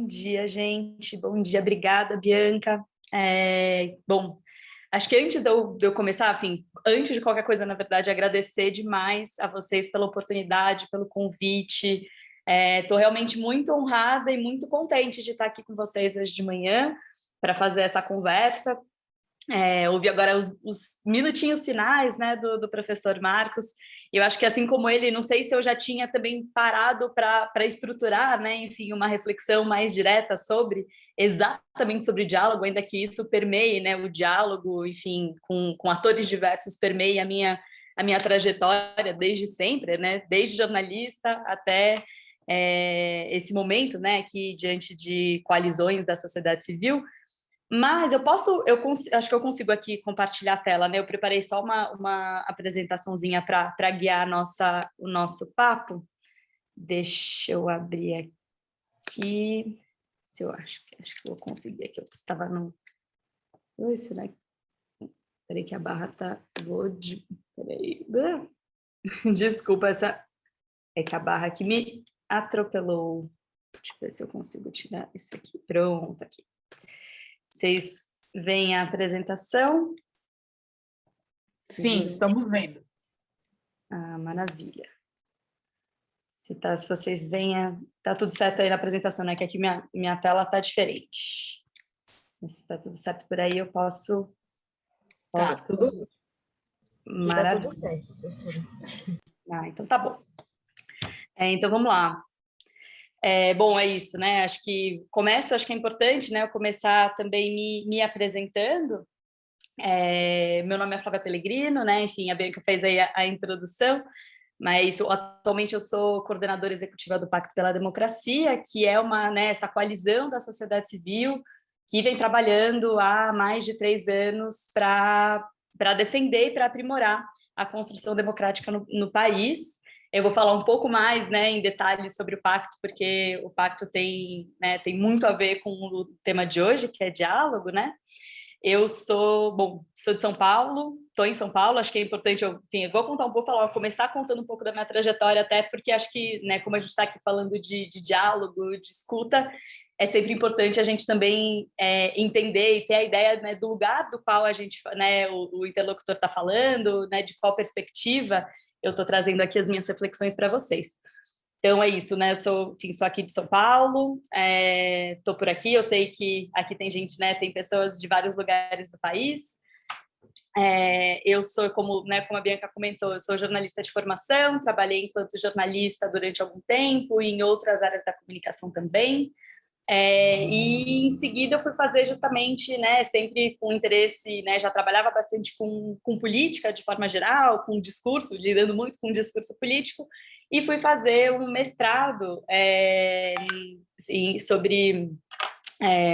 dia, gente. Bom dia, obrigada, Bianca. Bom, acho que antes de eu começar, enfim, antes de qualquer coisa, na verdade, agradecer demais a vocês pela oportunidade, pelo convite. Estou realmente muito honrada e muito contente de estar aqui com vocês hoje de manhã para fazer essa conversa. Ouvi agora os minutinhos finais, né, do professor Marcos. Eu acho que, assim como ele, não sei se eu já tinha também parado para estruturar, né, enfim, uma reflexão mais direta exatamente sobre diálogo, ainda que isso permeie, né, o diálogo, enfim, com atores diversos, permeie a minha trajetória desde sempre, né, desde jornalista até esse momento, né, aqui diante de coalizões da sociedade civil. Mas acho que eu consigo aqui compartilhar a tela, né? Eu preparei só uma apresentaçãozinha para guiar o nosso papo. Deixa eu abrir aqui, se eu acho que eu vou conseguir aqui. Eu estava no... Oi, será que... Peraí que a barra tá... Peraí. Desculpa, é que a barra aqui me atropelou. Deixa eu ver se eu consigo tirar isso aqui. Pronto, aqui. Vocês veem a apresentação? Sim, estamos vendo. Ah, maravilha. Se vocês veem, tá tudo certo aí na apresentação, né? Que aqui minha tela tá diferente. Se tá tudo certo por aí, eu posso... Tá, tudo... Maravilha. Tá tudo certo, professora. Então tá bom. Então vamos lá. Bom, é isso, né? Acho que é importante, né? Eu começar também me apresentando. Meu nome é Flávia Pellegrino, né? Enfim, a Bianca fez aí a introdução, mas atualmente eu sou coordenadora executiva do Pacto pela Democracia, que é essa coalizão da sociedade civil que vem trabalhando há mais de 3 anos para defender e para aprimorar a construção democrática no país. Eu vou falar um pouco mais, né, em detalhes sobre o pacto, porque o pacto tem muito a ver com o tema de hoje, que é diálogo, né? Eu sou de São Paulo, estou em São Paulo, acho que é importante, eu vou contar um pouco, começar contando um pouco da minha trajetória, até porque acho que, né, como a gente está aqui falando de diálogo, de escuta, é sempre importante a gente também entender e ter a ideia, né, do lugar do qual a gente, né, o interlocutor está falando, né, de qual perspectiva eu estou trazendo aqui as minhas reflexões para vocês. Então, é isso, né? Eu sou aqui de São Paulo, estou por aqui, eu sei que aqui tem gente, né? Tem pessoas de vários lugares do país. Eu sou, como a Bianca comentou, eu sou jornalista de formação, trabalhei enquanto jornalista durante algum tempo e em outras áreas da comunicação também. E em seguida eu fui fazer justamente, né, sempre com interesse, né, já trabalhava bastante com política de forma geral, com discurso, lidando muito com discurso político, e fui fazer um mestrado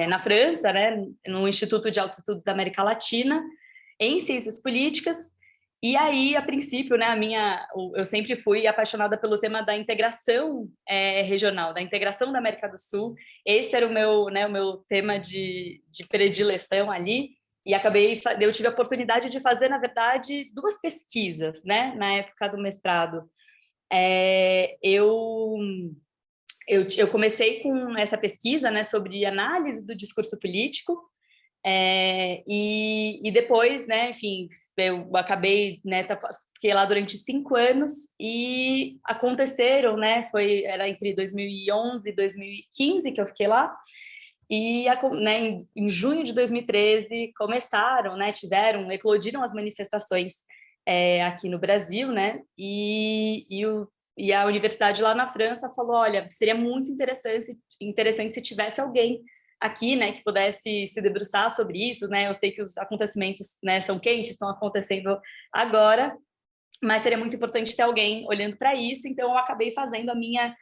na França, né, no Instituto de Altos Estudos da América Latina, em Ciências Políticas. E aí, a princípio, né, eu sempre fui apaixonada pelo tema da integração regional, da integração da América do Sul. Esse era o meu tema de predileção ali. E eu tive a oportunidade de fazer, na verdade, 2 pesquisas, né, na época do mestrado. Eu comecei com essa pesquisa, né, sobre análise do discurso político. E depois, né, enfim, eu acabei, né, fiquei lá durante 5 anos e aconteceram, né, era entre 2011 e 2015 que eu fiquei lá, e né, em junho de 2013 começaram, né, eclodiram as manifestações aqui no Brasil, né, e a universidade lá na França falou, olha, seria muito interessante se tivesse alguém aqui, né, que pudesse se debruçar sobre isso, né, eu sei que os acontecimentos, né, são quentes, estão acontecendo agora, mas seria muito importante ter alguém olhando para isso, então eu acabei fazendo a minha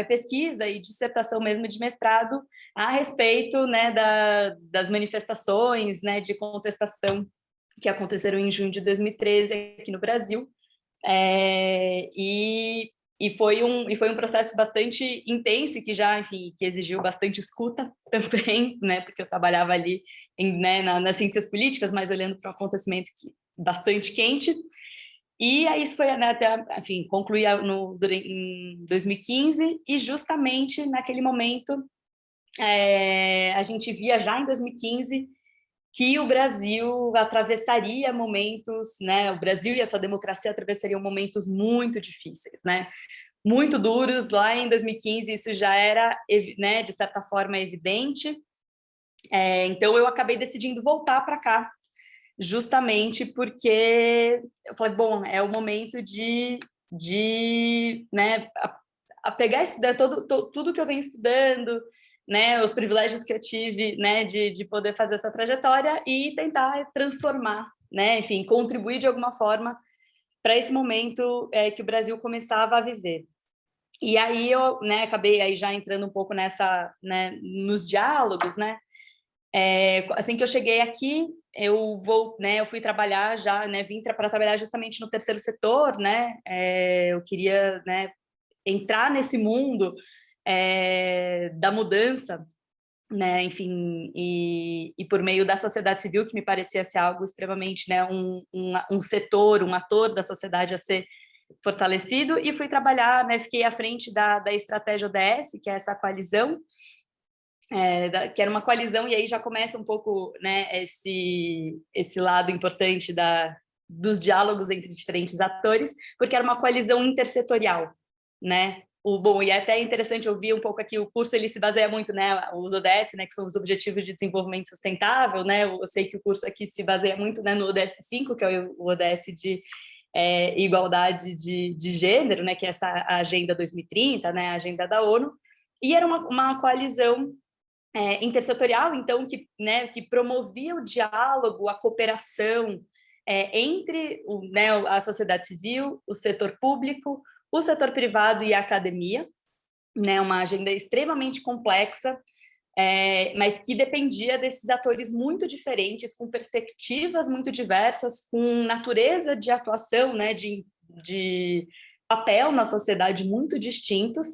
pesquisa e dissertação mesmo de mestrado a respeito, né, das manifestações, né, de contestação que aconteceram em junho de 2013 aqui no Brasil, e foi um processo bastante intenso, que enfim, que exigiu bastante escuta também, né, porque eu trabalhava ali nas ciências políticas, mas olhando para um acontecimento bastante quente. E aí isso foi, né, até, enfim, concluí em 2015, e justamente naquele momento a gente via já em 2015 que o Brasil atravessaria momentos, né, o Brasil e a sua democracia atravessariam momentos muito difíceis, né, muito duros. Lá em 2015 isso já era, né, de certa forma evidente. Então eu acabei decidindo voltar para cá, justamente porque eu falei, bom, é o momento de né, a pegar tudo que eu venho estudando, né, os privilégios que eu tive, né, de poder fazer essa trajetória e tentar transformar, né, enfim, contribuir de alguma forma para esse momento que o Brasil começava a viver. E aí eu, né, acabei aí já entrando um pouco nessa, né, nos diálogos, né. Assim que eu cheguei aqui, eu fui trabalhar já, né, vim para trabalhar justamente no terceiro setor, né. Eu queria, né, entrar nesse mundo da mudança, né, enfim, e por meio da sociedade civil, que me parecia ser algo extremamente, né, um setor, um ator da sociedade a ser fortalecido, e fui trabalhar, né, fiquei à frente da Estratégia ODS, que é essa coalizão, que era uma coalizão, e aí já começa um pouco, né, esse lado importante dos diálogos entre diferentes atores, porque era uma coalizão intersetorial, né? Bom, e é até interessante ouvir um pouco aqui, o curso ele se baseia muito, né, os ODS, né, que são os Objetivos de Desenvolvimento Sustentável, né? Eu sei que o curso aqui se baseia muito, né, no ODS 5, que é o ODS de igualdade de gênero, né, que é essa Agenda 2030, né, a agenda da ONU, e era uma coalizão intersetorial, então, né, que promovia o diálogo, a cooperação entre né, a sociedade civil, o setor público, o setor privado e a academia, né, uma agenda extremamente complexa, mas que dependia desses atores muito diferentes, com perspectivas muito diversas, com natureza de atuação, né, de papel na sociedade muito distintos.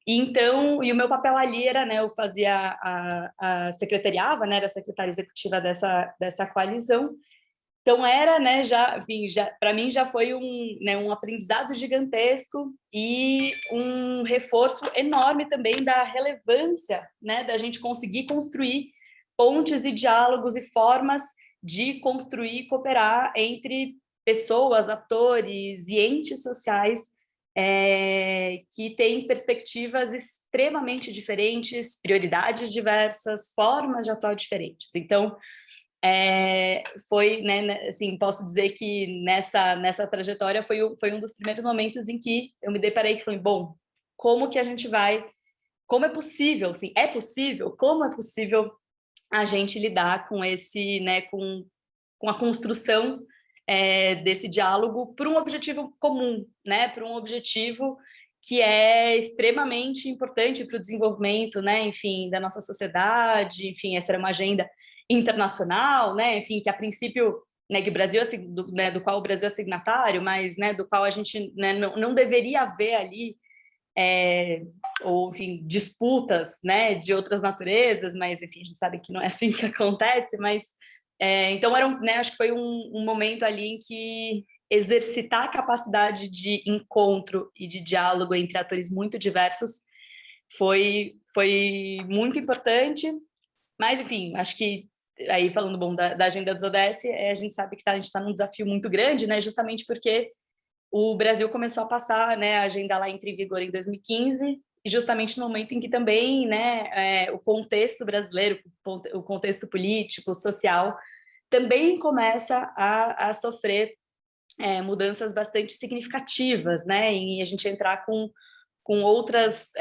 Então, e o meu papel ali era, né, eu fazia secretariava, né, era a secretária executiva dessa coalizão. Então era, né, já para mim já foi né, um aprendizado gigantesco e um reforço enorme também da relevância, né, da gente conseguir construir pontes e diálogos e formas de construir e cooperar entre pessoas, atores e entes sociais que têm perspectivas extremamente diferentes, prioridades diversas, formas de atuar diferentes. Então, foi, né, assim, posso dizer que nessa trajetória foi um dos primeiros momentos em que eu me deparei que falei, bom, como que a gente vai, como é possível, assim, é possível, como é possível a gente lidar com esse, né, com a construção desse diálogo por um objetivo comum, né, por um objetivo que é extremamente importante para o desenvolvimento, né, enfim, da nossa sociedade, enfim, essa era uma agenda internacional, né, enfim, que a princípio, né, que o Brasil, né, do qual o Brasil é signatário, mas, né, do qual a gente, né, não deveria haver ali, ou, enfim, disputas, né, de outras naturezas, mas, enfim, a gente sabe que não é assim que acontece, mas, então, né, acho que foi um momento ali em que exercitar a capacidade de encontro e de diálogo entre atores muito diversos foi muito importante, mas, enfim, acho que, aí falando, bom, da agenda dos ODS, a gente sabe que a gente está num desafio muito grande, né, justamente porque o Brasil começou a passar, né, a agenda lá entra em vigor em 2015, e justamente no momento em que também, né, o contexto brasileiro, o contexto político, social, também começa a sofrer mudanças bastante significativas, né, e a gente entrar com outras,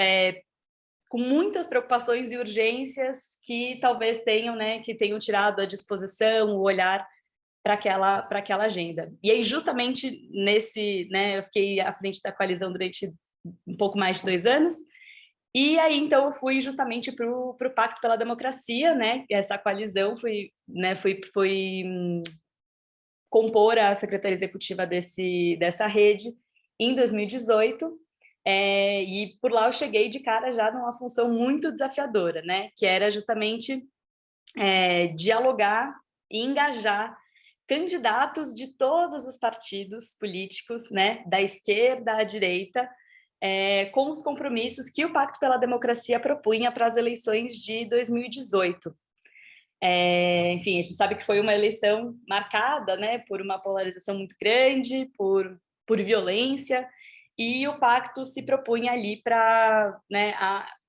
com muitas preocupações e urgências que talvez tenham, né, que tenham tirado a disposição, o olhar para aquela agenda. E aí, justamente né, eu fiquei à frente da coalizão durante um pouco mais de 2 anos, e aí, então, eu fui justamente para o Pacto pela Democracia, né, essa coalizão, fui compor a secretaria executiva dessa rede em 2018, e por lá eu cheguei de cara já numa função muito desafiadora, né, que era justamente dialogar e engajar candidatos de todos os partidos políticos, né, da esquerda à direita, com os compromissos que o Pacto pela Democracia propunha para as eleições de 2018. Enfim, a gente sabe que foi uma eleição marcada, né, por uma polarização muito grande, por violência, e o pacto se propunha ali para, né,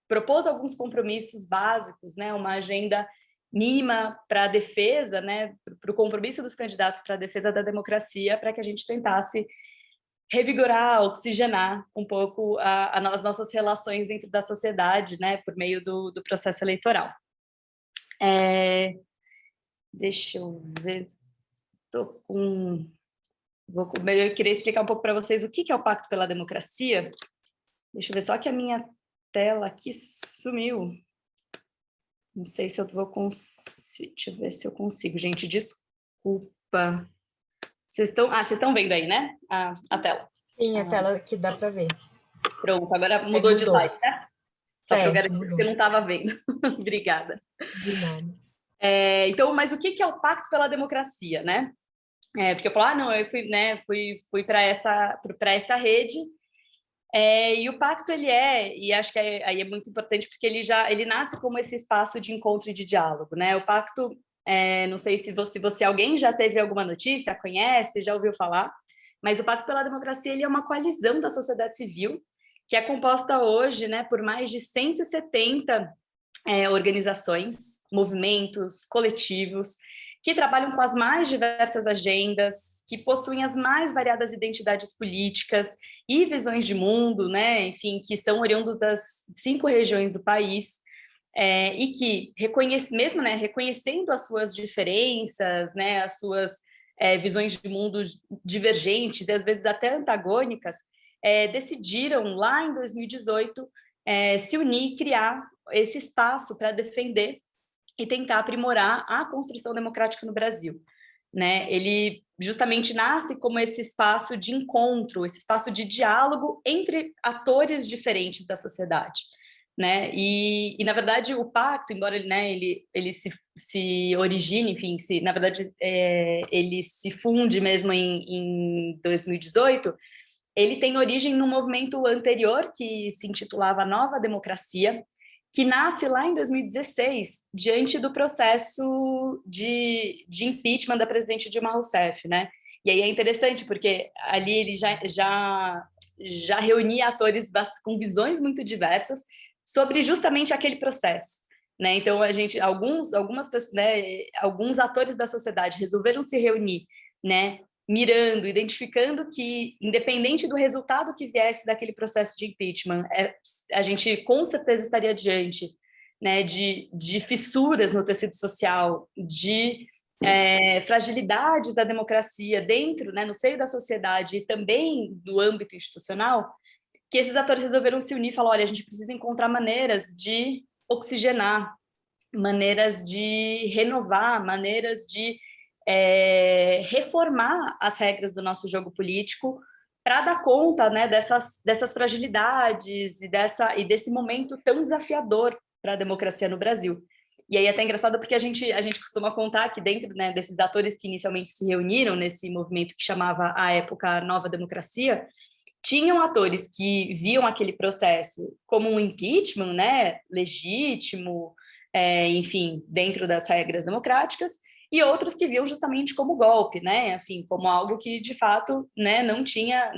propôs alguns compromissos básicos, né, uma agenda mínima para a defesa, né, para o compromisso dos candidatos para a defesa da democracia, para que a gente tentasse revigorar, oxigenar um pouco as nossas relações dentro da sociedade, né, por meio do processo eleitoral. Deixa eu ver, eu queria explicar um pouco para vocês o que é o Pacto pela Democracia. Deixa eu ver, só que a minha tela aqui sumiu. Não sei se eu vou conseguir, deixa eu ver se eu consigo, gente, desculpa. Vocês estão vendo aí, né, a tela? Sim, a tela que dá para ver. Pronto, agora mudou de slide, certo? Só para eu garantir mudou. que eu não estava vendo. Obrigada. De nada. Então, mas o que é o Pacto pela Democracia, né? Porque eu falo, não, eu fui para essa rede, e o pacto e acho que aí é muito importante porque ele nasce como esse espaço de encontro e de diálogo, né? O pacto, não sei se alguém já teve alguma notícia, conhece, já ouviu falar, mas o Pacto pela Democracia ele é uma coalizão da sociedade civil que é composta hoje, né, por mais de 170 organizações, movimentos, coletivos, que trabalham com as mais diversas agendas, que possuem as mais variadas identidades políticas e visões de mundo, né? Enfim, que são oriundos das 5 regiões do país, e que, mesmo, né, reconhecendo as suas diferenças, né, as suas visões de mundo divergentes e às vezes até antagônicas, decidiram, lá em 2018, se unir e criar esse espaço para defender e tentar aprimorar a construção democrática no Brasil, né? Ele justamente nasce como esse espaço de encontro, esse espaço de diálogo entre atores diferentes da sociedade, né? E na verdade, o pacto, embora ele se origine, enfim, na verdade, ele se funde mesmo em 2018, ele tem origem num movimento anterior que se intitulava Nova Democracia, que nasce lá em 2016, diante do processo de impeachment da presidente Dilma Rousseff, né? E aí é interessante, porque ali ele já reunia atores com visões muito diversas sobre justamente aquele processo, né? Então, algumas pessoas, né, alguns atores da sociedade resolveram se reunir, né, mirando, identificando que, independente do resultado que viesse daquele processo de impeachment, a gente com certeza estaria diante, né, de fissuras no tecido social, de fragilidades da democracia dentro, né, no seio da sociedade e também do âmbito institucional, que esses atores resolveram se unir e falar, olha, a gente precisa encontrar maneiras de oxigenar, maneiras de renovar, maneiras de reformar as regras do nosso jogo político para dar conta, né, dessas fragilidades e desse momento tão desafiador para a democracia no Brasil. E aí é até engraçado porque a gente costuma contar que dentro, né, desses atores que inicialmente se reuniram nesse movimento que chamava à época Nova Democracia, tinham atores que viam aquele processo como um impeachment, né, legítimo, enfim, dentro das regras democráticas, e outros que viam justamente como golpe, né, enfim, como algo que, de fato, né, não tinha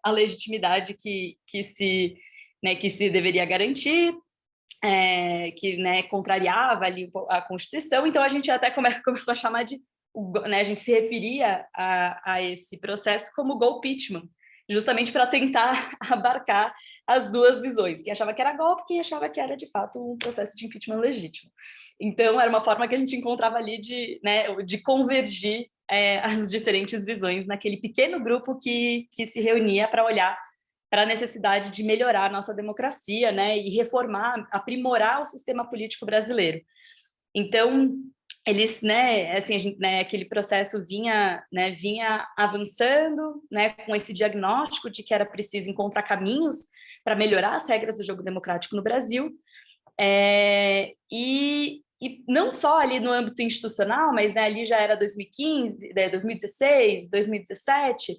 a legitimidade que se deveria garantir, que, né, contrariava ali a Constituição. Então, a gente até começou a chamar né, a gente se referia a esse processo como golpeachment, justamente para tentar abarcar as duas visões, quem achava que era golpe, quem achava que era, de fato, um processo de impeachment legítimo. Então, era uma forma que a gente encontrava ali de convergir as diferentes visões naquele pequeno grupo que se reunia para olhar para a necessidade de melhorar a nossa democracia, né, e reformar, aprimorar o sistema político brasileiro. Então, eles, né, assim, né, aquele processo vinha avançando, né, com esse diagnóstico de que era preciso encontrar caminhos para melhorar as regras do jogo democrático no Brasil, e e não só ali no âmbito institucional, mas, né, ali já era 2015, 2016, 2017,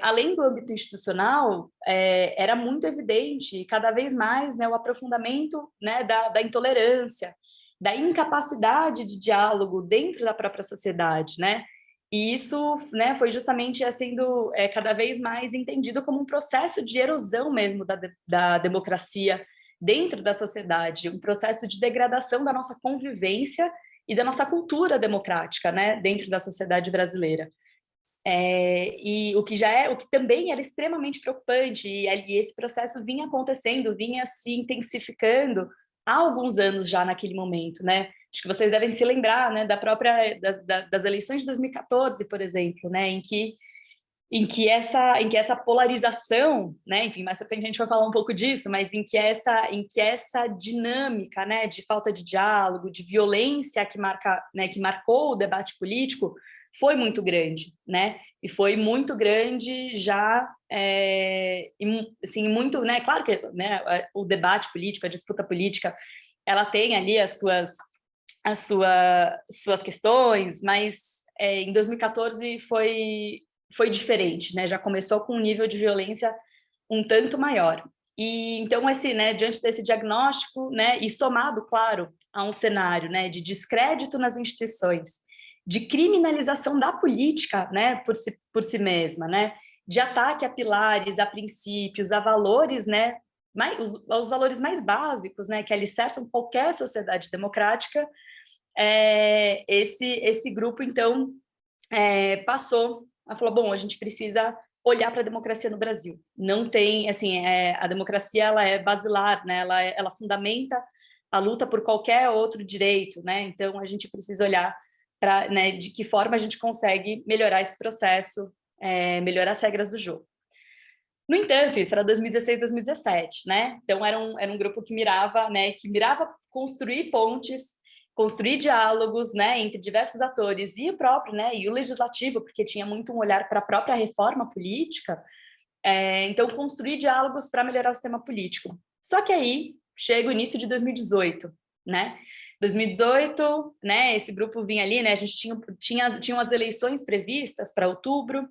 além do âmbito institucional, era muito evidente, cada vez mais, né, o aprofundamento, né, da intolerância, da incapacidade de diálogo dentro da própria sociedade, né? E isso, né, foi justamente sendo cada vez mais entendido como um processo de erosão mesmo da democracia dentro da sociedade, um processo de degradação da nossa convivência e da nossa cultura democrática, né, dentro da sociedade brasileira. E o que também era extremamente preocupante, e esse processo vinha acontecendo, vinha se intensificando há alguns anos já naquele momento, né? Acho que vocês devem se lembrar, né, das eleições de 2014, por exemplo, né, em que essa polarização, né, enfim, mais pra frente a gente vai falar um pouco disso, mas em que essa dinâmica, né, de falta de diálogo, de violência que marcou o debate político foi muito grande, né? E foi muito grande já, assim, muito, né? Claro que, né, o debate político, a disputa política, ela tem ali as suas questões, mas em 2014 foi diferente, né? Já começou com um nível de violência um tanto maior. E então, né, diante desse diagnóstico, né, e somado, claro, a um cenário, né, de descrédito nas instituições, de criminalização da política, né, por si mesma, né, de ataque a pilares, a princípios, a valores, né, os valores mais básicos, né, que alicerçam qualquer sociedade democrática, esse grupo, então, passou a falar, bom, a gente precisa olhar para a democracia no Brasil. Não tem, assim, a democracia, ela é basilar, né, ela fundamenta a luta por qualquer outro direito, né, então a gente precisa olhar para, né, de que forma a gente consegue melhorar esse processo, melhorar as regras do jogo. No entanto, isso era 2016, 2017, né? Então era um grupo que mirava, né, construir pontes, construir diálogos, né, entre diversos atores e o próprio, né, e o legislativo, porque tinha muito um olhar para a própria reforma política. Então construir diálogos para melhorar o sistema político. Só que aí chega o início de 2018, né? 2018, né, esse grupo vinha ali, né, a gente tinha as eleições previstas para outubro,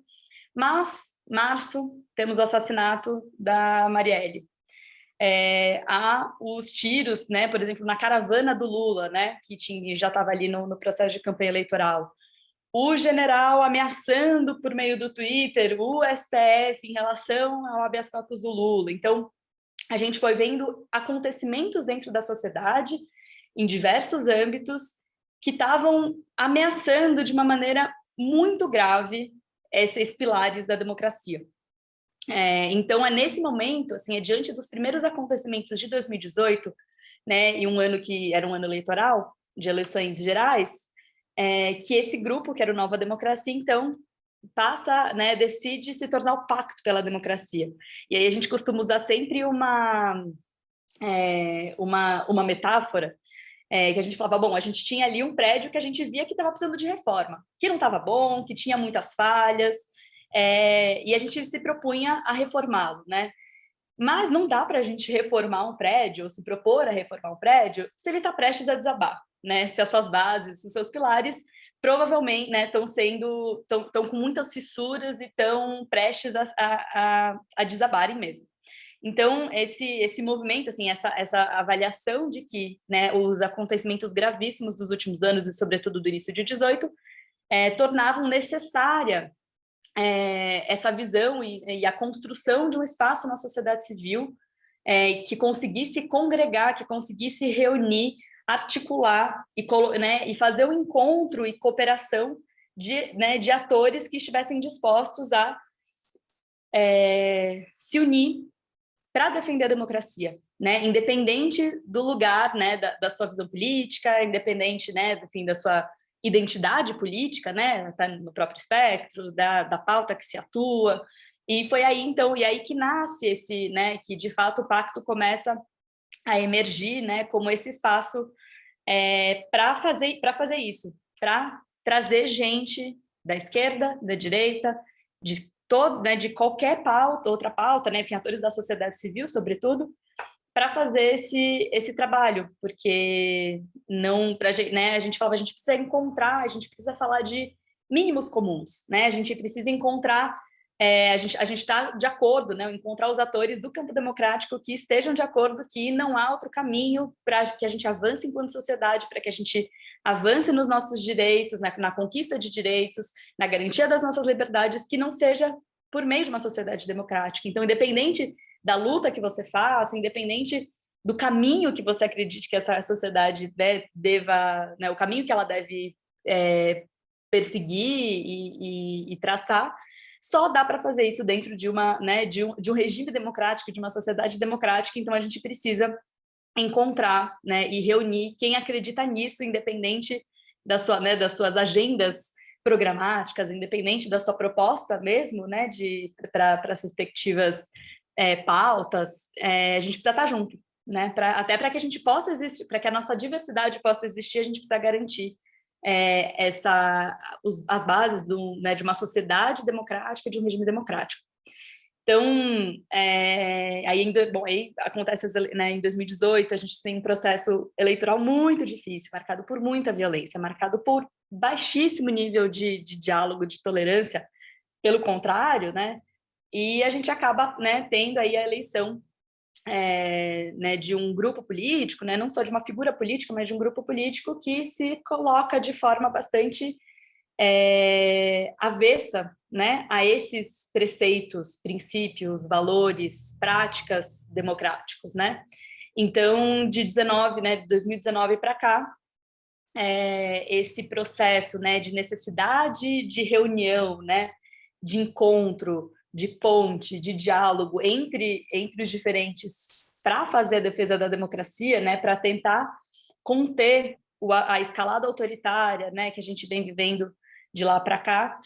mas março temos o assassinato da Marielle. Há os tiros, né, por exemplo, na caravana do Lula, né, que já estava ali no processo de campanha eleitoral. O general ameaçando por meio do Twitter o STF em relação ao habeas corpus do Lula. Então, a gente foi vendo acontecimentos dentro da sociedade, em diversos âmbitos, que estavam ameaçando de uma maneira muito grave esses pilares da democracia. Então, nesse momento, assim, diante dos primeiros acontecimentos de 2018, né, e um ano que era um ano eleitoral, de eleições gerais, que esse grupo, que era o Nova Democracia, então, né, decide se tornar o Pacto pela Democracia. E aí a gente costuma usar sempre uma metáfora, que a gente falava, bom, a gente tinha ali um prédio que a gente via que estava precisando de reforma, que não estava bom, que tinha muitas falhas, e a gente se propunha a reformá-lo, né? Mas não dá para a gente reformar um prédio, ou se propor a reformar um prédio, se ele está prestes a desabar, né? Se as suas bases, os seus pilares, provavelmente, né, estão com muitas fissuras e estão prestes a desabarem mesmo. Então, esse movimento, assim, essa avaliação de que, né, os acontecimentos gravíssimos dos últimos anos, e sobretudo do início de 18, tornavam necessária essa visão e a construção de um espaço na sociedade civil que conseguisse congregar, que conseguisse reunir, articular e fazer um encontro e cooperação de atores que estivessem dispostos a se unir para defender a democracia, né? Independente do lugar, né, da sua visão política, independente, né, enfim, da sua identidade política, né, tá no próprio espectro, da pauta que se atua. E foi aí, então, que nasce esse, né, que de fato o pacto começa a emergir, né, como esse espaço para fazer isso, para trazer gente da esquerda, da direita, de qualquer pauta, outra pauta, né, enfim, atores da sociedade civil, sobretudo, para fazer esse trabalho, porque não, né, a gente falava, a gente precisa encontrar, a gente precisa falar de mínimos comuns, né? A gente precisa encontrar, a gente está de acordo, né? Encontrar os atores do campo democrático que estejam de acordo que não há outro caminho para que a gente avance enquanto sociedade, para que a gente avance nos nossos direitos, na conquista de direitos, na garantia das nossas liberdades, que não seja por meio de uma sociedade democrática. Então, independente da luta que você faça, independente do caminho que você acredite que essa sociedade deva, né, o caminho que ela deve perseguir e traçar, só dá para fazer isso dentro de um regime democrático, de uma sociedade democrática. Então a gente precisa encontrar, né, e reunir quem acredita nisso, independente das suas agendas programáticas, independente da sua proposta mesmo, né, para as respectivas pautas. A gente precisa estar junto, né, até para que a gente possa existir, para que a nossa diversidade possa existir, a gente precisa garantir as bases de uma sociedade democrática, de um regime democrático. Então, aí acontece, né, em 2018, a gente tem um processo eleitoral muito difícil, marcado por muita violência, marcado por baixíssimo nível de diálogo, de tolerância, pelo contrário, né, e a gente acaba, né, tendo aí a eleição né, de um grupo político, né, não só de uma figura política, mas de um grupo político que se coloca de forma bastante avessa, né, a esses preceitos, princípios, valores, práticas democráticos, né? Então, de 2019 para cá, esse processo, né, de necessidade de reunião, né, de encontro, de ponte, de diálogo entre os diferentes para fazer a defesa da democracia, né, para tentar conter a escalada autoritária, né, que a gente vem vivendo de lá para cá,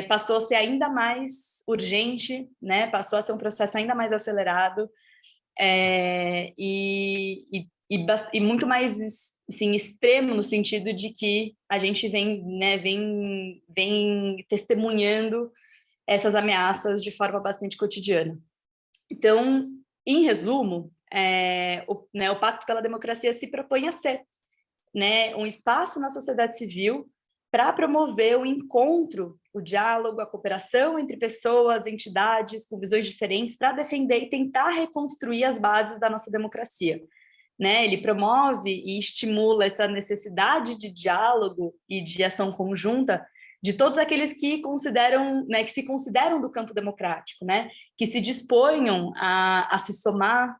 passou a ser ainda mais urgente, né, passou a ser um processo ainda mais acelerado e muito mais, assim, extremo, no sentido de que a gente vem testemunhando essas ameaças de forma bastante cotidiana. Então, em resumo, o Pacto pela Democracia se propõe a ser, né, um espaço na sociedade civil para promover o encontro, o diálogo, a cooperação entre pessoas, entidades com visões diferentes, para defender e tentar reconstruir as bases da nossa democracia. Né? Ele promove e estimula essa necessidade de diálogo e de ação conjunta de todos aqueles que consideram, né, que se consideram do campo democrático, né, que se disponham a se somar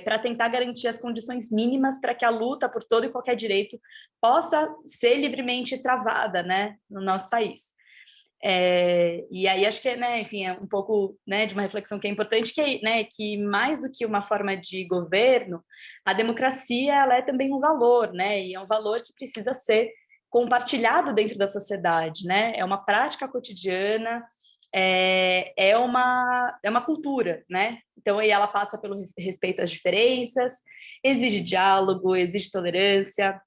para tentar garantir as condições mínimas para que a luta por todo e qualquer direito possa ser livremente travada, né, no nosso país. E aí acho que né, enfim, é um pouco, né, de uma reflexão que é importante, que mais do que uma forma de governo, a democracia ela é também um valor, né, e é um valor que precisa ser compartilhado dentro da sociedade, né? É uma prática cotidiana, é uma cultura, né? Então aí ela passa pelo respeito às diferenças, exige diálogo, exige tolerância,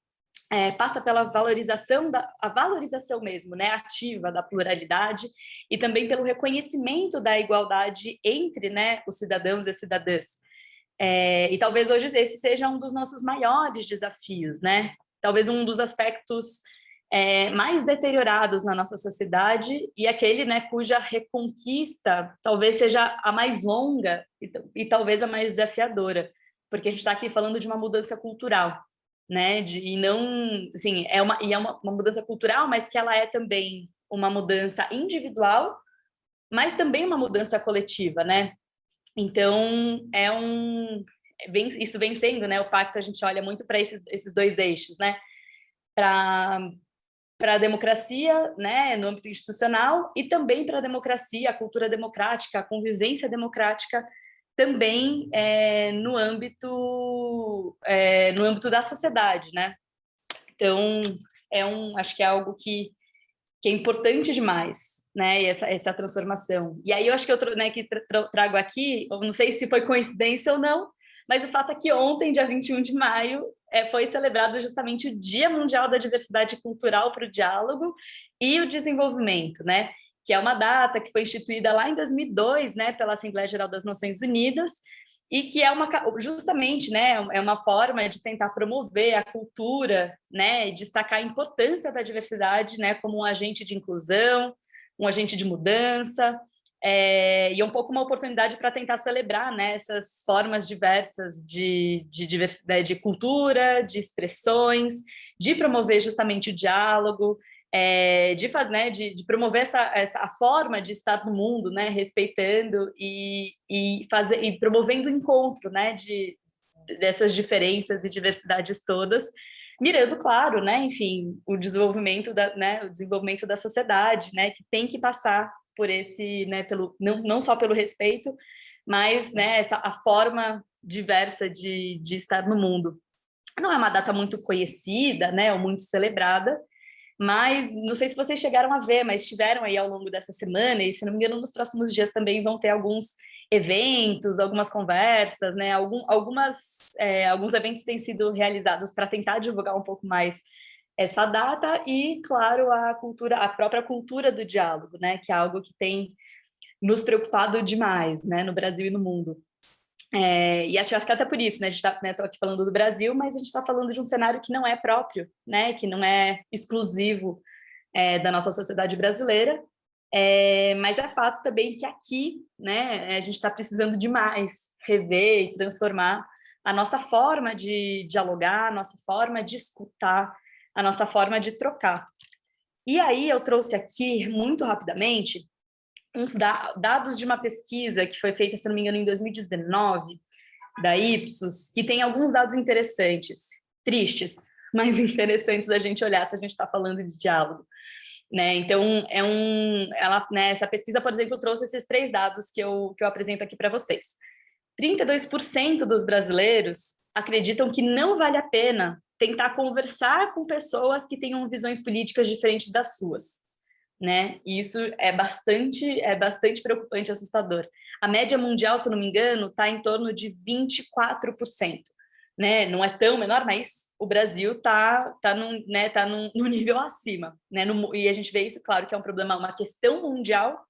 passa pela valorização a valorização mesmo, né, ativa da pluralidade e também pelo reconhecimento da igualdade entre, né, os cidadãos e as cidadãs. E talvez hoje esse seja um dos nossos maiores desafios, né? Talvez um dos aspectos mais deteriorados na nossa sociedade e aquele, né, cuja reconquista talvez seja a mais longa e talvez a mais desafiadora, porque a gente está aqui falando de uma mudança cultural, né, e não, assim, é uma mudança cultural, mas que ela é também uma mudança individual, mas também uma mudança coletiva, né? Então, isso vem sendo, né, o pacto, a gente olha muito para esses dois eixos, né, para a democracia, né, no âmbito institucional, e também para a democracia, a cultura democrática, a convivência democrática, também no âmbito da sociedade, né? Então, acho que é algo que é importante demais, né, essa transformação. E aí eu acho que eu trago aqui, eu não sei se foi coincidência ou não, mas o fato é que ontem, dia 21 de maio, foi celebrado justamente o Dia Mundial da Diversidade Cultural para o Diálogo e o Desenvolvimento, né? Que é uma data que foi instituída lá em 2002, né, pela Assembleia Geral das Nações Unidas, e que é justamente, né, é uma forma de tentar promover a cultura, né, e destacar a importância da diversidade, né, como um agente de inclusão, um agente de mudança, e é um pouco uma oportunidade para tentar celebrar, né, essas formas diversas de diversidade, de cultura, de expressões, de promover justamente o diálogo, de promover a forma de estar no mundo, né, respeitando e promovendo o encontro, né, dessas diferenças e diversidades todas, mirando, claro, né, enfim, o desenvolvimento da sociedade, né, que tem que passar por esse, né, não só pelo respeito, mas, né, a forma diversa de estar no mundo. Não é uma data muito conhecida, né, ou muito celebrada, mas não sei se vocês chegaram a ver, mas estiveram aí ao longo dessa semana, e se não me engano, nos próximos dias também vão ter alguns eventos, algumas conversas, né? Alguns eventos têm sido realizados para tentar divulgar um pouco mais essa data e, claro, a própria cultura do diálogo, né? Que é algo que tem nos preocupado demais, né? No Brasil e no mundo. E acho que até por isso, né, a gente está, né, tô aqui falando do Brasil, mas a gente está falando de um cenário que não é próprio, né, que não é exclusivo da nossa sociedade brasileira, mas é fato também que aqui, né, a gente está precisando demais rever e transformar a nossa forma de dialogar, a nossa forma de escutar, a nossa forma de trocar. E aí eu trouxe aqui, muito rapidamente, uns dados de uma pesquisa que foi feita, se não me engano, em 2019, da Ipsos, que tem alguns dados interessantes, tristes, mas interessantes da gente olhar se a gente está falando de diálogo. Né? Então, essa pesquisa, por exemplo, trouxe esses 3 dados que eu apresento aqui para vocês. 32% dos brasileiros acreditam que não vale a pena tentar conversar com pessoas que tenham visões políticas diferentes das suas. Né? E isso é bastante preocupante e assustador. A média mundial, se eu não me engano, está em torno de 24%. Né? Não é tão menor, mas o Brasil está no nível acima. Né? E a gente vê isso, claro, que é um problema, uma questão mundial,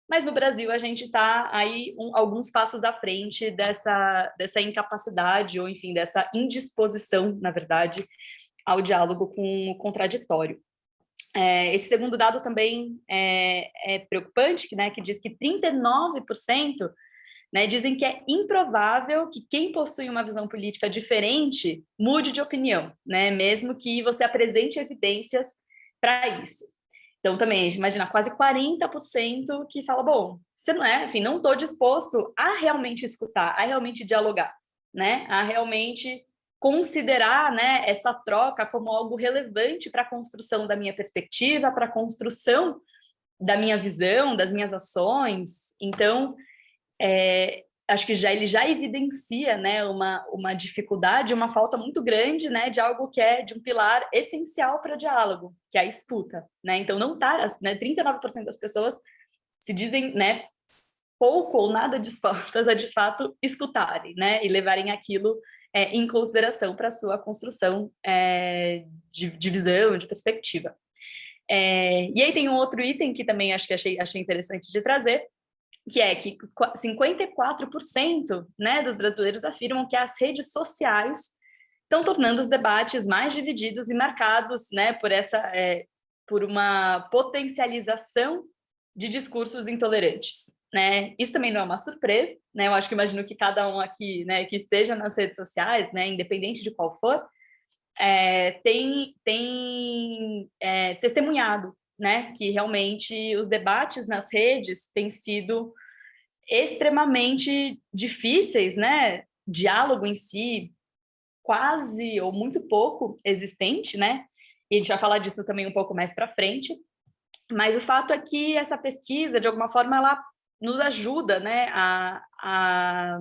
mas no Brasil a gente está aí alguns passos à frente dessa incapacidade, ou enfim, dessa indisposição, na verdade, ao diálogo com o contraditório. Esse segundo dado também é preocupante, né, que diz que 39%, né, dizem que é improvável que quem possui uma visão política diferente mude de opinião, né, mesmo que você apresente evidências para isso. Então, também, imagina, quase 40% que fala, bom, você não enfim, não estou disposto a realmente escutar, a realmente dialogar, né, a realmente considerar, né, essa troca como algo relevante para a construção da minha perspectiva, para a construção da minha visão, das minhas ações. Então, acho que ele já evidencia, né, uma dificuldade, uma falta muito grande, né, de algo que é de um pilar essencial para o diálogo, que é a escuta. Né? Então, não tá, né, 39% das pessoas se dizem, né, pouco ou nada dispostas a, de fato, escutarem, né, e levarem aquilo em consideração para a sua construção de visão, de perspectiva. E aí tem um outro item que também acho que achei interessante de trazer, que é que 54%, né, dos brasileiros afirmam que as redes sociais estão tornando os debates mais divididos e marcados, né, por uma potencialização de discursos intolerantes. Né? Isso também não é uma surpresa, né? Eu acho que imagino que cada um aqui, né, que esteja nas redes sociais, né, independente de qual for, tem testemunhado, né, que realmente os debates nas redes têm sido extremamente difíceis, né? Diálogo em si quase ou muito pouco existente, né? E a gente vai falar disso também um pouco mais para frente. Mas o fato é que essa pesquisa, de alguma forma, ela nos ajuda, né, a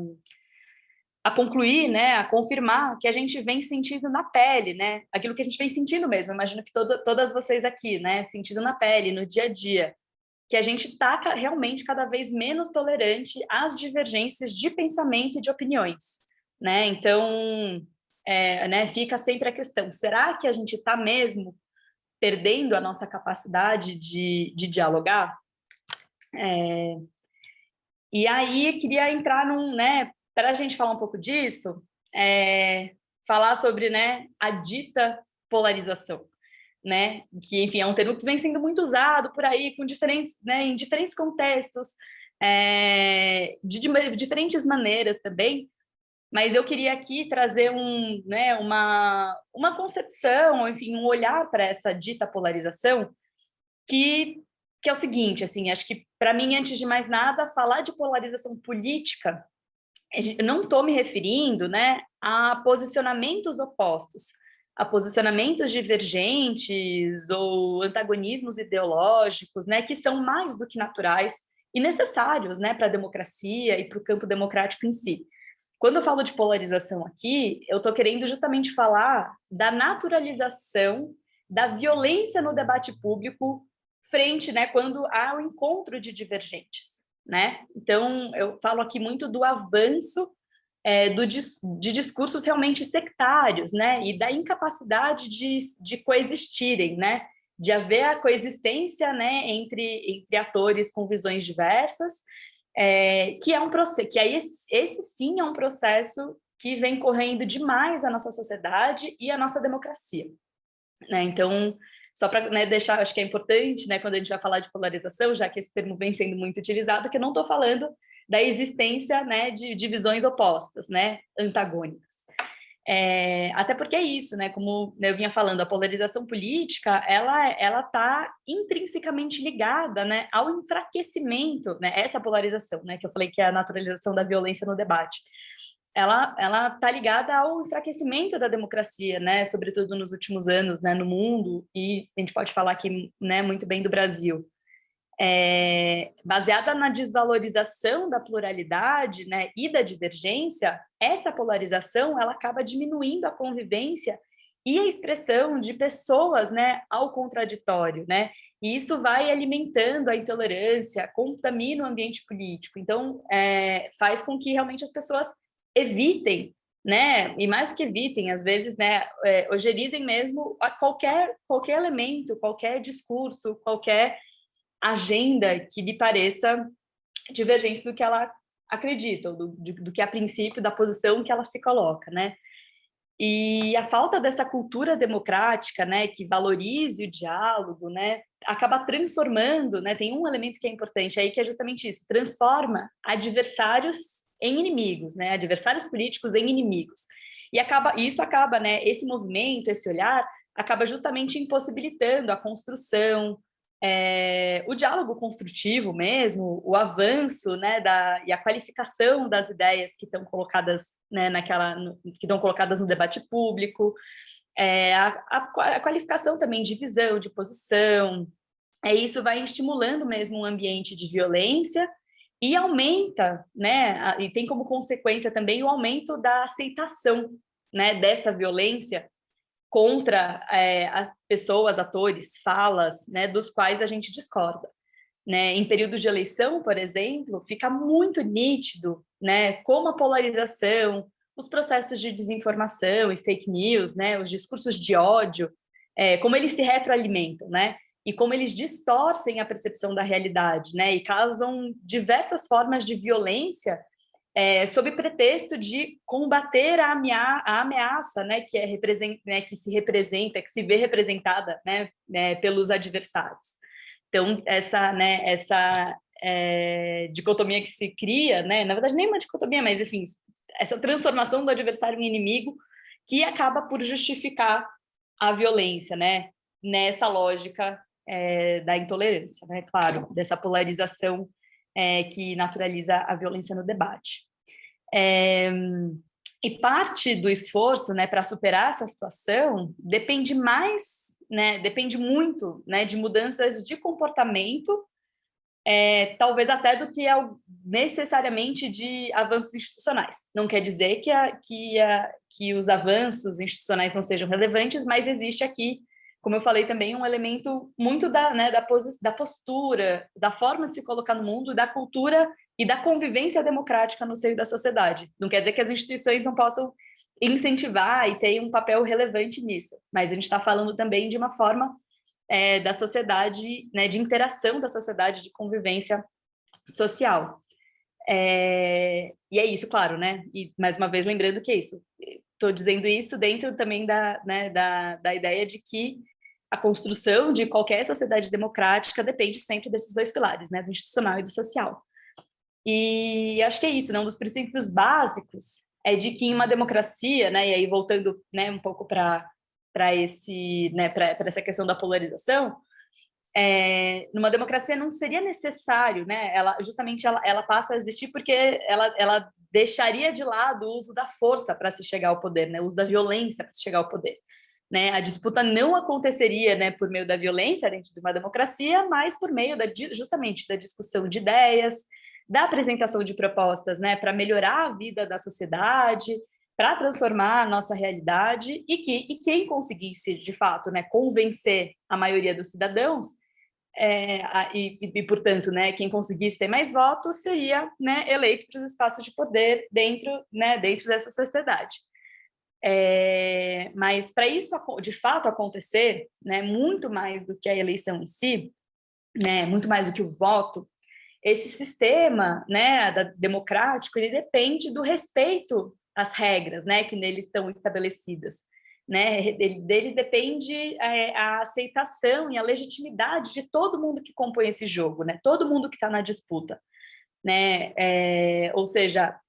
concluir, né, a confirmar que a gente vem sentindo na pele, né, aquilo que a gente vem sentindo mesmo. Imagino que todas vocês aqui, né, sentindo na pele, no dia a dia, que a gente está realmente cada vez menos tolerante às divergências de pensamento e de opiniões, né? Então, né, fica sempre a questão: será que a gente está mesmo perdendo a nossa capacidade de dialogar? E aí queria entrar para a gente falar um pouco disso, falar sobre, né, a dita polarização, né, que, enfim, é um termo que vem sendo muito usado por aí, com diferentes, né, em diferentes contextos, de diferentes maneiras também, mas eu queria aqui trazer né, uma concepção, enfim, um olhar para essa dita polarização, que é o seguinte, assim, acho que, para mim, antes de mais nada, falar de polarização política, eu não estou me referindo, né, a posicionamentos opostos, a posicionamentos divergentes ou antagonismos ideológicos, né, que são mais do que naturais e necessários, né, para a democracia e para o campo democrático em si. Quando eu falo de polarização aqui, eu estou querendo justamente falar da naturalização da violência no debate público frente, né, quando há o encontro de divergentes, né? Então, eu falo aqui muito do avanço de discursos realmente sectários, né? E da incapacidade de coexistirem, né? De haver a coexistência, né, entre atores com visões diversas, que é um processo, que aí esse sim é um processo que vem correndo demais a nossa sociedade e a nossa democracia, né? Então, só para, né, deixar, acho que é importante, né, quando a gente vai falar de polarização, já que esse termo vem sendo muito utilizado, que eu não estou falando da existência, né, de visões opostas, né, antagônicas. Até porque é isso, né, como eu vinha falando, a polarização política, ela está intrinsecamente ligada, né, ao enfraquecimento, né, essa polarização, né, que eu falei que é a naturalização da violência no debate, ela está ligada ao enfraquecimento da democracia, né, sobretudo nos últimos anos, né, no mundo, e a gente pode falar aqui, né, muito bem do Brasil. Baseada na desvalorização da pluralidade, né, e da divergência, essa polarização ela acaba diminuindo a convivência e a expressão de pessoas, né, ao contraditório, né, e isso vai alimentando a intolerância, contamina o ambiente político. Então, faz com que realmente as pessoas evitem, né, e mais que evitem, às vezes, né, ogerizem mesmo a qualquer elemento, qualquer discurso, qualquer agenda que lhe pareça divergente do que ela acredita, ou do que a princípio, da posição que ela se coloca, né? E a falta dessa cultura democrática, né, que valorize o diálogo, né, acaba transformando, né, tem um elemento que é importante aí, que é justamente isso, transforma adversários em inimigos, né, adversários políticos em inimigos. E isso acaba, né, esse movimento, esse olhar, acaba justamente impossibilitando a construção, o diálogo construtivo mesmo, o avanço, né, e a qualificação das ideias que estão colocadas, né, que estão colocadas no debate público, a qualificação também de visão, de posição, isso vai estimulando mesmo um ambiente de violência e aumenta, né, e tem como consequência também o aumento da aceitação, né, dessa violência contra as pessoas, atores, falas, né, dos quais a gente discorda, né? Em períodos de eleição, por exemplo, fica muito nítido, né, como a polarização, os processos de desinformação e fake news, né, os discursos de ódio, como eles se retroalimentam, né? E como eles distorcem a percepção da realidade, né? E causam diversas formas de violência sob pretexto de combater a ameaça, né, que que se representa, que se vê representada, né, pelos adversários. Então, essa dicotomia que se cria, né, na verdade, nem uma dicotomia, mas, enfim, essa transformação do adversário em inimigo que acaba por justificar a violência, né, nessa lógica da intolerância, né, claro, dessa polarização que naturaliza a violência no debate. E parte do esforço, né, para superar essa situação depende muito, né, de mudanças de comportamento, talvez até do que necessariamente de avanços institucionais. Não quer dizer que os avanços institucionais não sejam relevantes, mas existe aqui, como eu falei também, um elemento muito da postura, da forma de se colocar no mundo, da cultura e da convivência democrática no seio da sociedade. Não quer dizer que as instituições não possam incentivar e ter um papel relevante nisso, mas a gente está falando também de uma forma da sociedade, né, de interação da sociedade, de convivência social. E é isso, claro, né? E, mais uma vez, lembrando que é isso. Estou dizendo isso dentro também da ideia de que a construção de qualquer sociedade democrática depende sempre desses dois pilares, né? Do institucional e do social. E acho que é isso, né? Um dos princípios básicos é de que em uma democracia, né? E aí voltando, né, um pouco para esse, né, para essa questão da polarização, numa democracia não seria necessário, né? Ela passa a existir porque ela deixaria de lado o uso da força para se chegar ao poder, né? O uso da violência para se chegar ao poder. Né? A disputa não aconteceria, né, por meio da violência dentro de uma democracia, mas por meio justamente da discussão de ideias, da apresentação de propostas, né, para melhorar a vida da sociedade, para transformar a nossa realidade, e quem conseguisse, de fato, né, convencer a maioria dos cidadãos, portanto, né, quem conseguisse ter mais votos seria, né, eleito para os espaços de poder dentro dessa sociedade. Mas para isso de fato acontecer, né, muito mais do que a eleição em si, né, muito mais do que o voto, esse sistema, né, democrático, ele depende do respeito às regras, né, que neles estão estabelecidas. Né, dele depende a aceitação e a legitimidade de todo mundo que compõe esse jogo, né, todo mundo que está na disputa. Né, ou seja,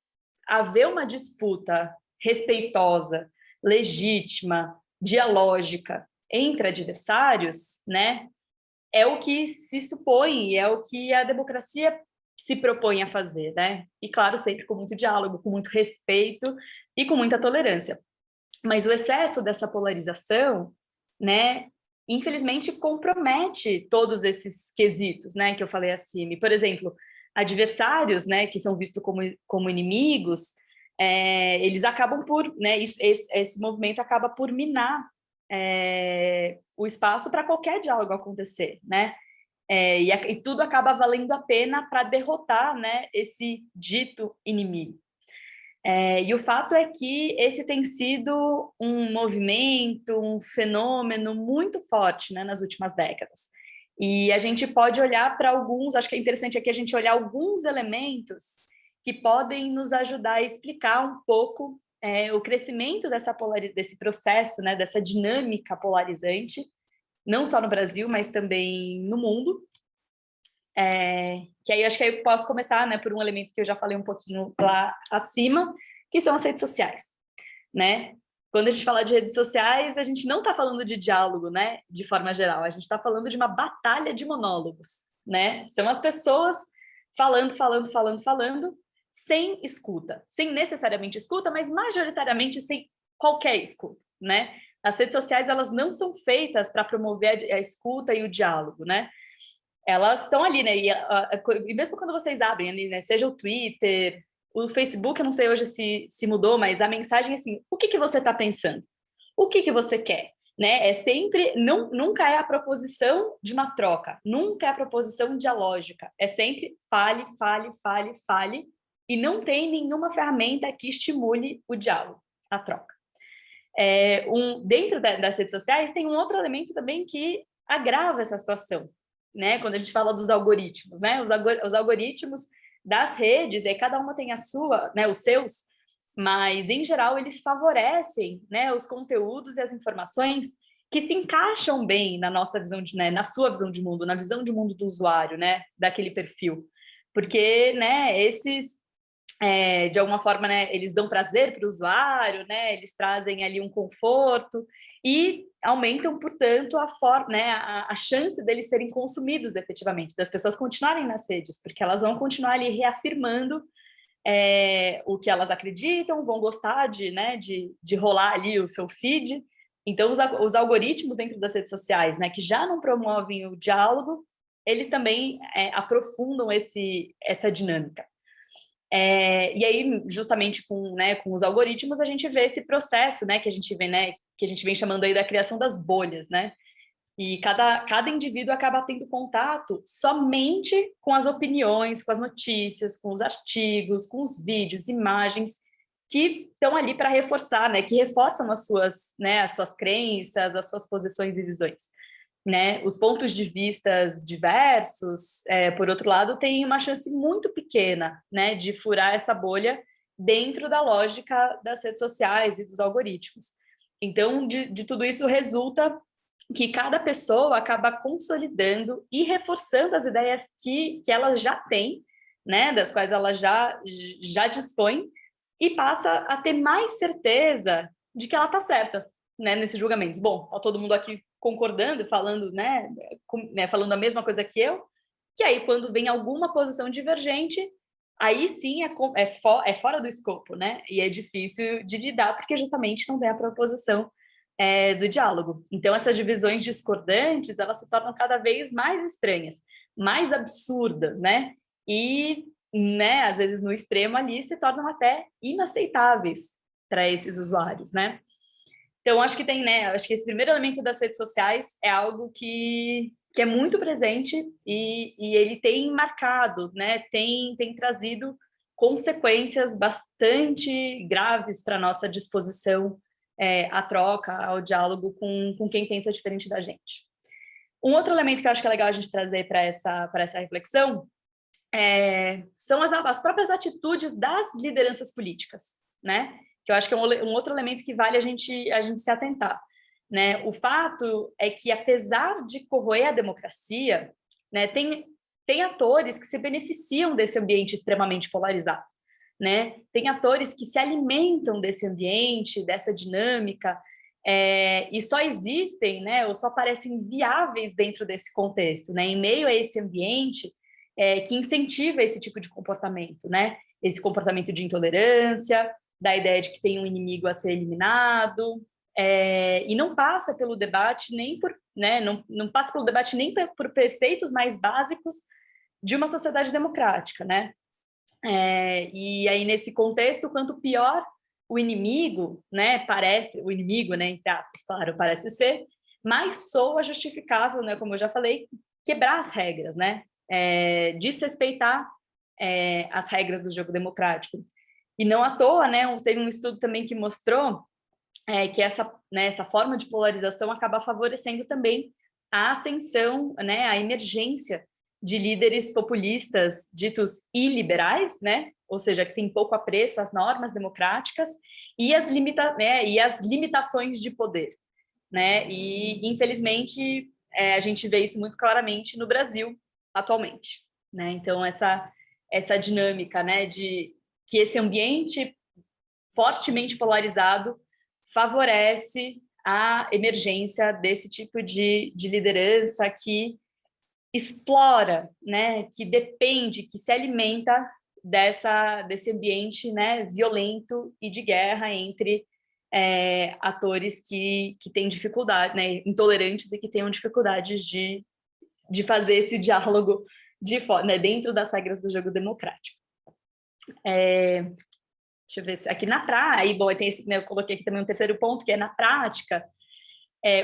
haver uma disputa respeitosa, legítima, dialógica entre adversários, né, é o que se supõe, é o que a democracia se propõe a fazer, né? E claro, sempre com muito diálogo, com muito respeito e com muita tolerância. Mas o excesso dessa polarização, né, infelizmente compromete todos esses quesitos, né, que eu falei acima. E, por exemplo, adversários, né, que são vistos como inimigos, eles acabam por, né, esse movimento acaba por minar o espaço para qualquer diálogo acontecer, né? E tudo acaba valendo a pena para derrotar, né, esse dito inimigo. E o fato é que esse tem sido um movimento, um fenômeno muito forte, né, nas últimas décadas. E a gente pode olhar para alguns, acho que é interessante aqui a gente olhar alguns elementos que podem nos ajudar a explicar um pouco o crescimento desse processo, né, dessa dinâmica polarizante, não só no Brasil, mas também no mundo. Que aí acho que eu posso começar, né, por um elemento que eu já falei um pouquinho lá acima, que são as redes sociais, né? Quando a gente fala de redes sociais, a gente não está falando de diálogo, né, de forma geral, a gente está falando de uma batalha de monólogos, né? São as pessoas falando, sem escuta, sem necessariamente escuta, mas majoritariamente sem qualquer escuta, né? As redes sociais, elas não são feitas para promover a escuta e o diálogo, né? Elas estão ali, né? E mesmo quando vocês abrem ali, né? Seja o Twitter, o Facebook, eu não sei hoje se mudou, mas a mensagem é assim: o que você está pensando? O que você quer? Né? É sempre, nunca é a proposição de uma troca, nunca é a proposição dialógica. É sempre fale, e não tem nenhuma ferramenta que estimule o diálogo, a troca. Dentro das redes sociais tem um outro elemento também que agrava essa situação, né? Quando a gente fala dos algoritmos, né? Os algoritmos das redes, e cada uma tem a sua, né, os seus, mas em geral eles favorecem, né, os conteúdos e as informações que se encaixam bem na nossa visão né, na sua visão de mundo, na visão de mundo do usuário, né, daquele perfil, porque, né, esses de alguma forma, né, eles dão prazer para o usuário, né, eles trazem ali um conforto e aumentam, portanto, a chance deles serem consumidos efetivamente, das pessoas continuarem nas redes, porque elas vão continuar ali reafirmando o que elas acreditam, vão gostar de rolar ali o seu feed. Então, os algoritmos dentro das redes sociais, né, que já não promovem o diálogo, eles também aprofundam essa dinâmica. E aí, justamente com os algoritmos, a gente vê esse processo, né, que a gente vem chamando aí da criação das bolhas, né? E cada indivíduo acaba tendo contato somente com as opiniões, com as notícias, com os artigos, com os vídeos, imagens que estão ali para reforçar, né, que reforçam as suas crenças, as suas posições e visões. né, os pontos de vistas diversos, por outro lado, têm uma chance muito pequena, né, de furar essa bolha dentro da lógica das redes sociais e dos algoritmos. Então, de tudo isso resulta que cada pessoa acaba consolidando e reforçando as ideias que ela já tem, né, das quais ela já dispõe, e passa a ter mais certeza de que ela está certa, né, nesses julgamentos. Bom, está todo mundo aqui concordando, falando, falando a mesma coisa que eu, que aí quando vem alguma posição divergente, aí sim é fora do escopo, né, e é difícil de lidar, porque justamente não tem a proposição do diálogo. Então, essas divisões discordantes, elas se tornam cada vez mais estranhas, mais absurdas, né? E, né, às vezes, no extremo ali, se tornam até inaceitáveis para esses usuários, né? Então, acho que acho que esse primeiro elemento das redes sociais é algo que é muito presente e ele tem marcado, né? Tem trazido consequências bastante graves para a nossa disposição à troca, ao diálogo com quem pensa diferente da gente. Um outro elemento que eu acho que é legal a gente trazer para essa reflexão são as próprias atitudes das lideranças políticas, né? Que eu acho que é um outro elemento que vale a gente se atentar, né? O fato é que, apesar de corroer a democracia, né, tem atores que se beneficiam desse ambiente extremamente polarizado, né? Tem atores que se alimentam desse ambiente, dessa dinâmica, e só existem, né, ou só parecem viáveis dentro desse contexto, né, em meio a esse ambiente que incentiva esse tipo de comportamento, né? Esse comportamento de intolerância, da ideia de que tem um inimigo a ser eliminado, e não passa pelo debate nem por, né, não passa pelo debate nem por preceitos mais básicos de uma sociedade democrática, né? E aí, nesse contexto, quanto pior o inimigo, né, o inimigo, né, entre aspas, claro, parece ser, mais soa justificável, né, como eu já falei, quebrar as regras, né, desrespeitar as regras do jogo democrático. E não à toa, né, teve um estudo também que mostrou que essa forma de polarização acaba favorecendo também a ascensão, né, a emergência de líderes populistas ditos iliberais, né, ou seja, que tem pouco apreço às normas democráticas e as limitações de poder, né, e infelizmente a gente vê isso muito claramente no Brasil atualmente, né, então essa dinâmica, né, de que esse ambiente fortemente polarizado favorece a emergência desse tipo de liderança que explora, né, que depende, que se alimenta desse ambiente, né, violento e de guerra entre atores que têm dificuldade, né, intolerantes e que tenham dificuldades de fazer esse diálogo né, dentro das regras do jogo democrático. Deixa eu ver se aqui na prática, aí, bom, tem esse, né, eu coloquei aqui também um terceiro ponto, que é na prática,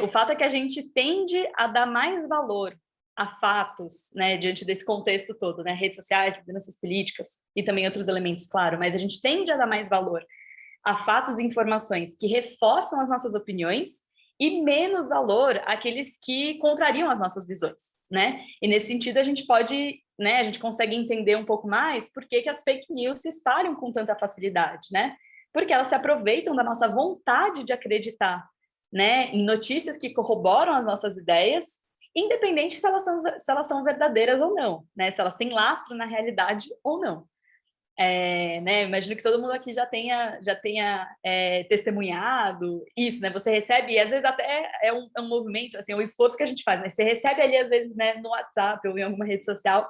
o fato é que a gente tende a dar mais valor a fatos, né, diante desse contexto todo, né, redes sociais, lideranças políticas e também outros elementos, claro, mas a gente tende a dar mais valor a fatos e informações que reforçam as nossas opiniões e menos valor àqueles que contrariam as nossas visões, né? E nesse sentido a gente pode, né, a gente consegue entender um pouco mais por que as fake news se espalham com tanta facilidade, né? Porque elas se aproveitam da nossa vontade de acreditar, né, em notícias que corroboram as nossas ideias, independente se elas são verdadeiras ou não, né? Se elas têm lastro na realidade ou não. Né, imagino que todo mundo aqui já tenha testemunhado isso, né? Você recebe, e às vezes até é um movimento, assim, um esforço que a gente faz, né? Você recebe ali, às vezes, né, no WhatsApp ou em alguma rede social,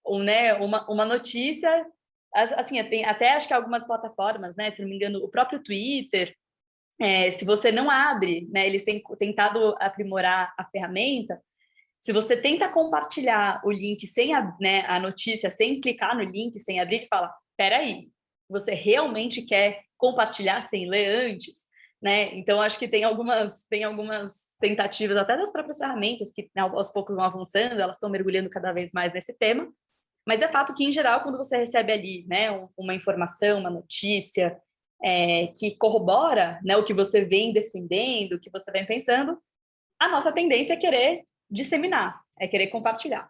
ou, né, uma notícia, assim, tem até acho que algumas plataformas, né? Se não me engano, o próprio Twitter, se você não abre, né? Eles têm tentado aprimorar a ferramenta. Se você tenta compartilhar o link sem a notícia, sem clicar no link, sem abrir, ele fala, peraí, você realmente quer compartilhar sem ler antes? Né? Então, acho que tem algumas tentativas, até das próprias ferramentas, que, né, aos poucos vão avançando, elas estão mergulhando cada vez mais nesse tema, mas é fato que, em geral, quando você recebe ali, né, uma informação, uma notícia, que corrobora, né, o que você vem defendendo, o que você vem pensando, a nossa tendência é querer disseminar, é querer compartilhar,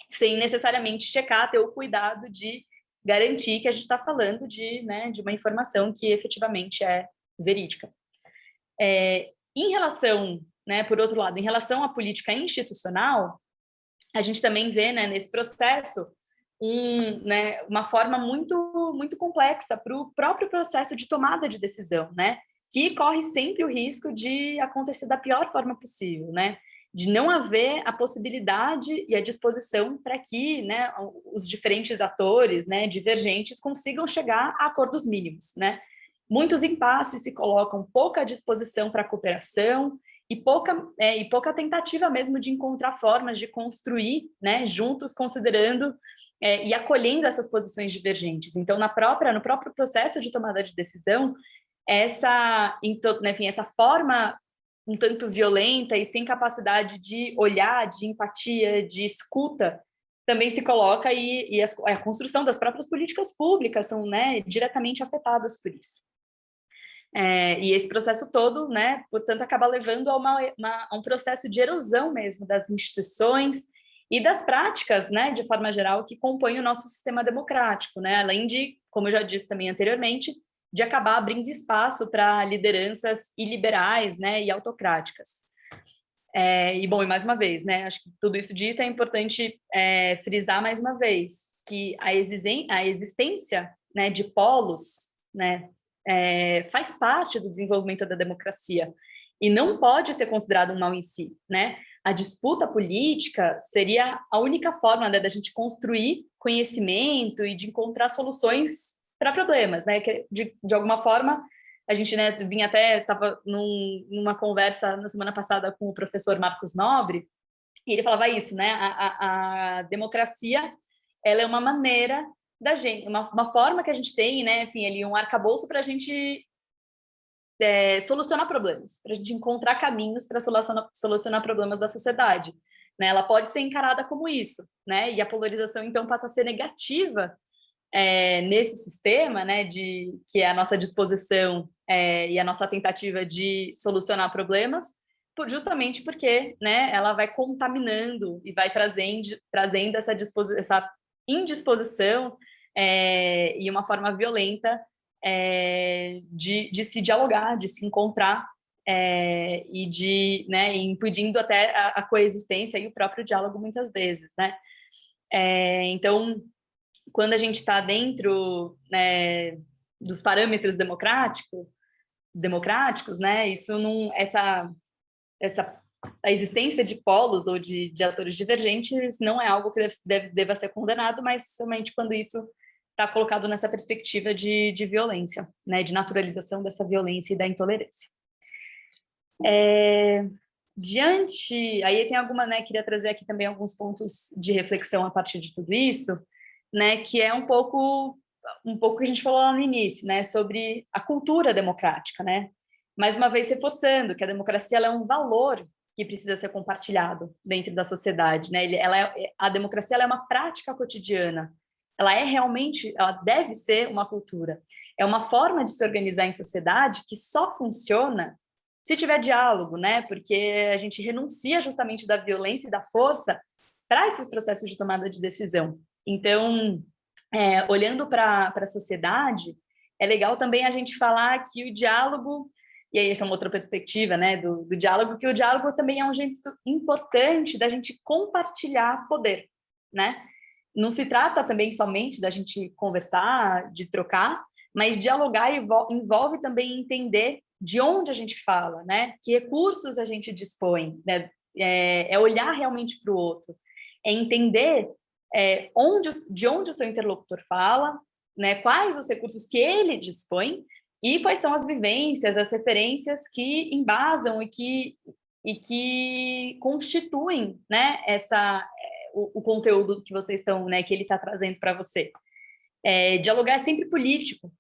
sem necessariamente checar, ter o cuidado de garantir que a gente está falando de uma informação que efetivamente é verídica. Em relação, por outro lado, em relação à política institucional, a gente também vê, nesse processo uma forma muito complexa para o próprio processo de tomada de decisão, que corre sempre o risco de acontecer da pior forma possível, de não haver a possibilidade e a disposição para que os diferentes atores divergentes consigam chegar a acordos mínimos. Muitos impasses se colocam, pouca disposição para a cooperação e pouca tentativa mesmo de encontrar formas de construir juntos, considerando e acolhendo essas posições divergentes. Então, no próprio processo de tomada de decisão, essa forma um tanto violenta e sem capacidade de olhar, de empatia, de escuta, também se coloca e a construção das próprias políticas públicas são diretamente afetadas por isso. E esse processo todo, portanto, acaba levando a um processo de erosão mesmo das instituições e das práticas, de forma geral, que compõem o nosso sistema democrático, além de, como eu já disse também anteriormente, de acabar abrindo espaço para lideranças iliberais, e autocráticas. E mais uma vez, acho que tudo isso dito é importante frisar mais uma vez que a existência de polos, faz parte do desenvolvimento da democracia e não pode ser considerado um mal em si, A disputa política seria a única forma da gente construir conhecimento e de encontrar soluções para problemas, que de alguma forma a gente estava numa conversa na semana passada com o professor Marcos Nobre, e ele falava isso, a democracia, ela é uma maneira da gente, uma forma que a gente tem, enfim, ali um arcabouço para a gente solucionar problemas, para a gente encontrar caminhos para solucionar problemas da sociedade. Ela pode ser encarada como isso, e a polarização, então, passa a ser negativa nesse sistema, que é a nossa disposição e a nossa tentativa de solucionar problemas, justamente porque ela vai contaminando e vai trazendo essa indisposição e uma forma violenta de se dialogar, de se encontrar e impedindo até a coexistência e o próprio diálogo muitas vezes, Então, quando a gente está dentro dos parâmetros democráticos, isso não, a existência de polos ou de atores divergentes não é algo que deva ser condenado, mas somente quando isso está colocado nessa perspectiva de violência, de naturalização dessa violência e da intolerância. Aí tem queria trazer aqui também alguns pontos de reflexão a partir de tudo isso, que é um pouco que a gente falou lá no início, sobre a cultura democrática, Mais uma vez reforçando que a democracia ela é um valor que precisa ser compartilhado dentro da sociedade, a democracia ela é uma prática cotidiana, ela deve ser uma cultura, é uma forma de se organizar em sociedade que só funciona se tiver diálogo, porque a gente renuncia justamente da violência e da força para esses processos de tomada de decisão. Então, olhando para a sociedade, é legal também a gente falar que o diálogo, e aí essa é uma outra perspectiva do diálogo, que o diálogo também é um jeito importante da gente compartilhar poder, Não se trata também somente da gente conversar, de trocar, mas dialogar envolve também entender de onde a gente fala, que recursos a gente dispõe, é olhar realmente para o outro, é entender de onde o seu interlocutor fala, quais os recursos que ele dispõe e quais são as vivências, as referências que embasam e que constituem o conteúdo que vocês estão, que ele está trazendo para você. Dialogar é sempre político,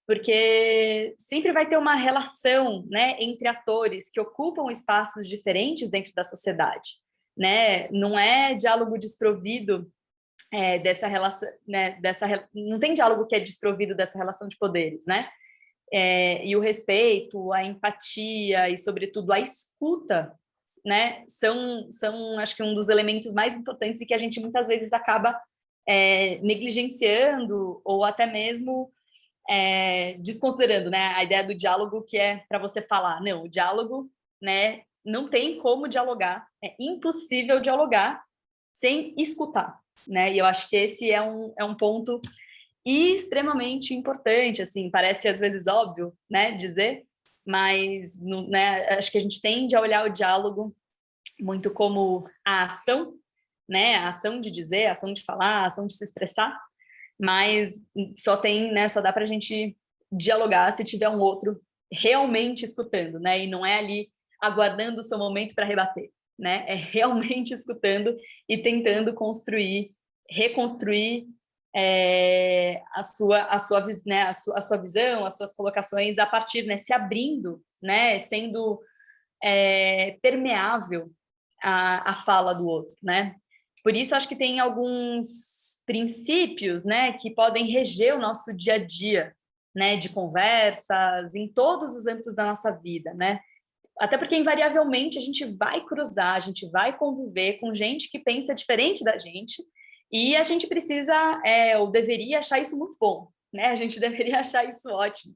porque sempre vai ter uma relação entre atores que ocupam espaços diferentes dentro da sociedade. Não é diálogo desprovido dessa relação, não tem diálogo que é desprovido dessa relação de poderes, e o respeito, a empatia e, sobretudo, a escuta né, são acho que um dos elementos mais importantes e que a gente muitas vezes acaba negligenciando ou até mesmo desconsiderando, né, a ideia do diálogo, que é para você falar. Não, o diálogo, né, não tem como dialogar, é impossível dialogar sem escutar, né, e eu acho que esse é um ponto extremamente importante, assim, parece às vezes óbvio, né, dizer, mas, né, acho que a gente tende a olhar o diálogo muito como a ação, né, a ação de dizer, a ação de falar, a ação de se expressar, mas só dá para a gente dialogar se tiver um outro realmente escutando, né, e não é ali aguardando o seu momento para rebater, né, é realmente escutando e tentando reconstruir a sua visão, as suas colocações a partir, né, se abrindo, né, sendo permeável a fala do outro, né? Por isso, acho que tem alguns princípios, né, que podem reger o nosso dia a dia, né, de conversas, em todos os âmbitos da nossa vida, né? Até porque, invariavelmente, a gente vai cruzar, a gente vai conviver com gente que pensa diferente da gente, e a gente precisa, ou deveria achar isso muito bom, né? A gente deveria achar isso ótimo,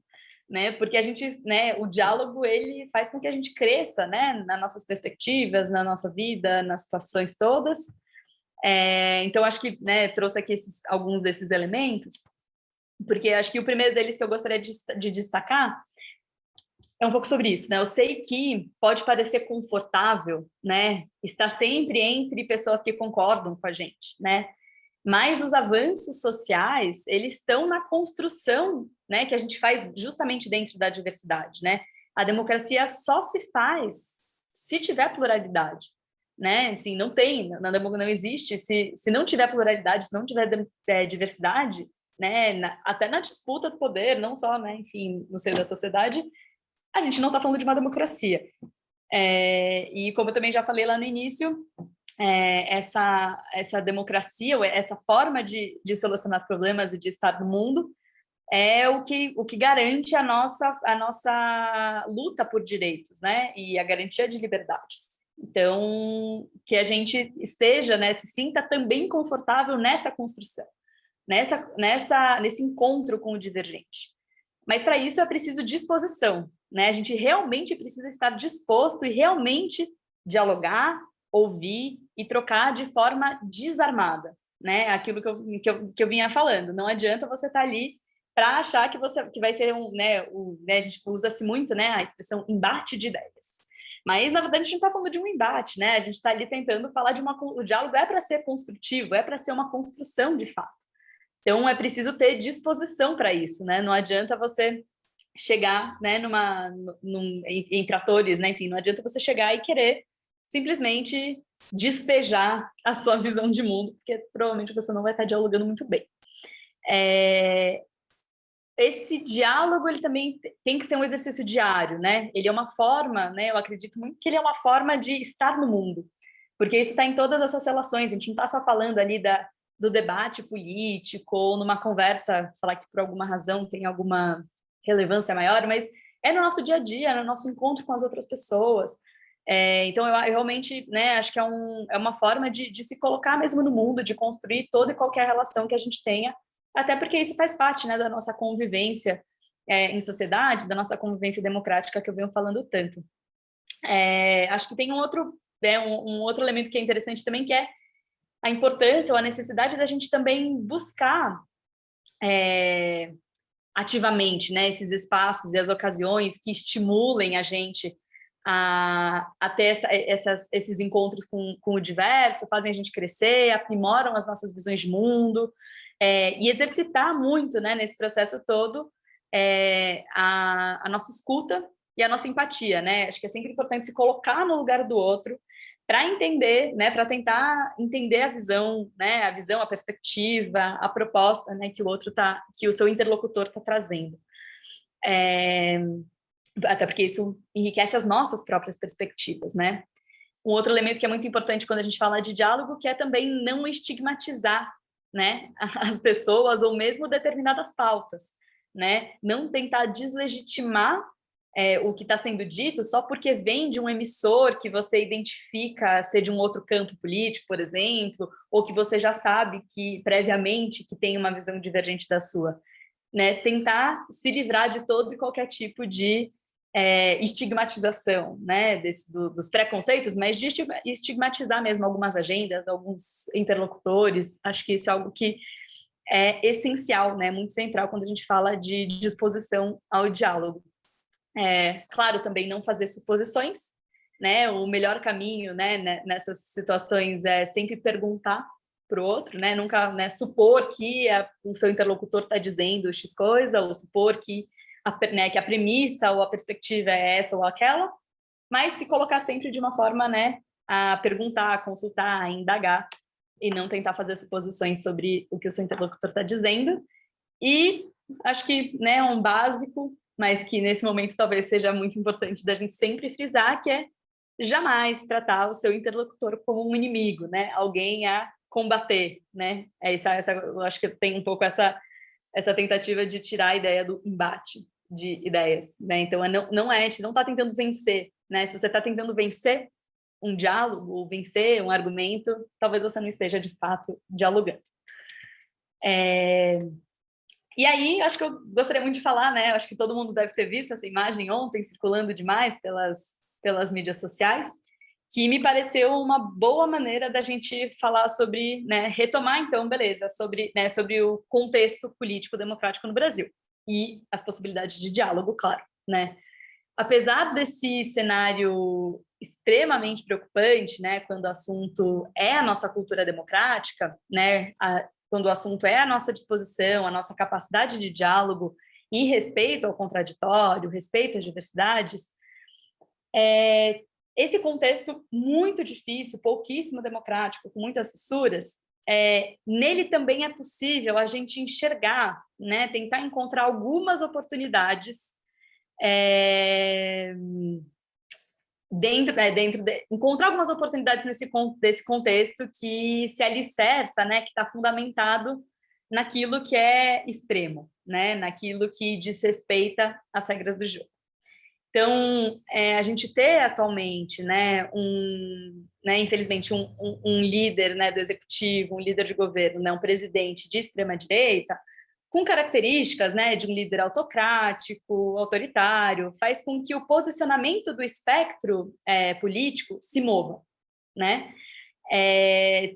né? Porque a gente, né, o diálogo, ele faz com que a gente cresça, né, nas nossas perspectivas, na nossa vida, nas situações todas. Então, acho que, né, trouxe aqui alguns desses elementos, porque acho que o primeiro deles que eu gostaria de destacar é um pouco sobre isso, né? Eu sei que pode parecer confortável, né, estar sempre entre pessoas que concordam com a gente, né? Mas os avanços sociais, eles estão na construção, né, que a gente faz justamente dentro da diversidade, né? A democracia só se faz se tiver pluralidade, né? Assim, não existe, se não tiver pluralidade, se não tiver diversidade, né, até na disputa do poder, não só, né, enfim, no seio da sociedade, a gente não está falando de uma democracia. E como eu também já falei lá no início, essa democracia, essa forma de solucionar problemas e de estar no mundo, é o que garante a nossa luta por direitos, né? E a garantia de liberdades. Então, que a gente esteja, né, se sinta também confortável nessa construção, nesse encontro com o divergente. Mas para isso é preciso disposição, né? A gente realmente precisa estar disposto e realmente dialogar, ouvir e trocar de forma desarmada, né? Aquilo que eu vinha falando. Não adianta você estar ali para achar que vai ser a gente usa-se muito, né, a expressão embate de ideias. Mas, na verdade, a gente não está falando de um embate, né? A gente está ali tentando falar o diálogo é para ser construtivo, é para ser uma construção de fato. Então, é preciso ter disposição para isso, né? Não adianta você chegar, né, entre atores, né? Enfim, não adianta você chegar e querer simplesmente despejar a sua visão de mundo, porque provavelmente você não vai estar dialogando muito bem. Esse diálogo, ele também tem que ser um exercício diário, né? Ele é uma forma, né? Eu acredito muito que ele é uma forma de estar no mundo, porque isso está em todas essas relações. A gente não está só falando ali do debate político ou numa conversa, sei lá, que por alguma razão tem alguma relevância maior, mas é no nosso dia a dia, no nosso encontro com as outras pessoas. Então, eu realmente, né, acho que é uma forma de se colocar mesmo no mundo, de construir toda e qualquer relação que a gente tenha, até porque isso faz parte, né, da nossa convivência em sociedade, da nossa convivência democrática que eu venho falando tanto. Acho que tem um outro elemento que é interessante também, que é a importância ou a necessidade da gente também buscar ativamente, né, esses espaços e as ocasiões que estimulem a gente a ter esses encontros com o diverso, fazem a gente crescer, aprimoram as nossas visões de mundo, e exercitar muito, né, nesse processo todo a nossa escuta e a nossa empatia, né? Acho que é sempre importante se colocar no lugar do outro para entender, né, para tentar entender a visão, né, a perspectiva, a proposta, né, que o seu interlocutor está trazendo. Até porque isso enriquece as nossas próprias perspectivas, né? Um outro elemento que é muito importante quando a gente fala de diálogo, que é também não estigmatizar, né, as pessoas ou mesmo determinadas pautas, né? Não tentar deslegitimar o que está sendo dito só porque vem de um emissor que você identifica ser de um outro campo político, por exemplo, ou que você já sabe que previamente que tem uma visão divergente da sua, né? Tentar se livrar de todo e qualquer tipo de estigmatização, né? Dos preconceitos, mas de estigmatizar mesmo algumas agendas, alguns interlocutores. Acho que isso é algo que é essencial, né? Muito central quando a gente fala de disposição ao diálogo. Claro, também não fazer suposições, né? O melhor caminho, né, nessas situações é sempre perguntar para o outro, né? Nunca, né, supor que o seu interlocutor está dizendo X coisa, ou supor que que a premissa ou a perspectiva é essa ou aquela, mas se colocar sempre de uma forma, né, a perguntar, a consultar, a indagar, e não tentar fazer suposições sobre o que o seu interlocutor está dizendo. E acho que, né, um básico, mas que nesse momento talvez seja muito importante da gente sempre frisar, que é jamais tratar o seu interlocutor como um inimigo, né? Alguém a combater, né? Eu acho que tem um pouco essa tentativa de tirar a ideia do embate de ideias, né? Então, a gente não está tentando vencer, né? Se você está tentando vencer um diálogo ou vencer um argumento, talvez você não esteja, de fato, dialogando. E aí, acho que eu gostaria muito de falar, né? Acho que todo mundo deve ter visto essa imagem ontem, circulando demais pelas mídias sociais, que me pareceu uma boa maneira da gente falar sobre, né, retomar, então, beleza, sobre o contexto político democrático no Brasil e as possibilidades de diálogo, claro, né? Apesar desse cenário extremamente preocupante, né, quando o assunto é a nossa cultura democrática, né, quando o assunto é a nossa disposição, a nossa capacidade de diálogo e respeito ao contraditório, respeito às diversidades, esse contexto muito difícil, pouquíssimo democrático, com muitas fissuras, nele também é possível a gente enxergar, né, tentar encontrar algumas oportunidades encontrar algumas oportunidades desse contexto que se alicerça, né, que está fundamentado naquilo que é extremo, né, naquilo que desrespeita as regras do jogo. Então, a gente ter atualmente, né, infelizmente, um líder, né, do executivo, um líder de governo, né, um presidente de extrema-direita, com características, né, de um líder autocrático, autoritário, faz com que o posicionamento do espectro político se mova, né?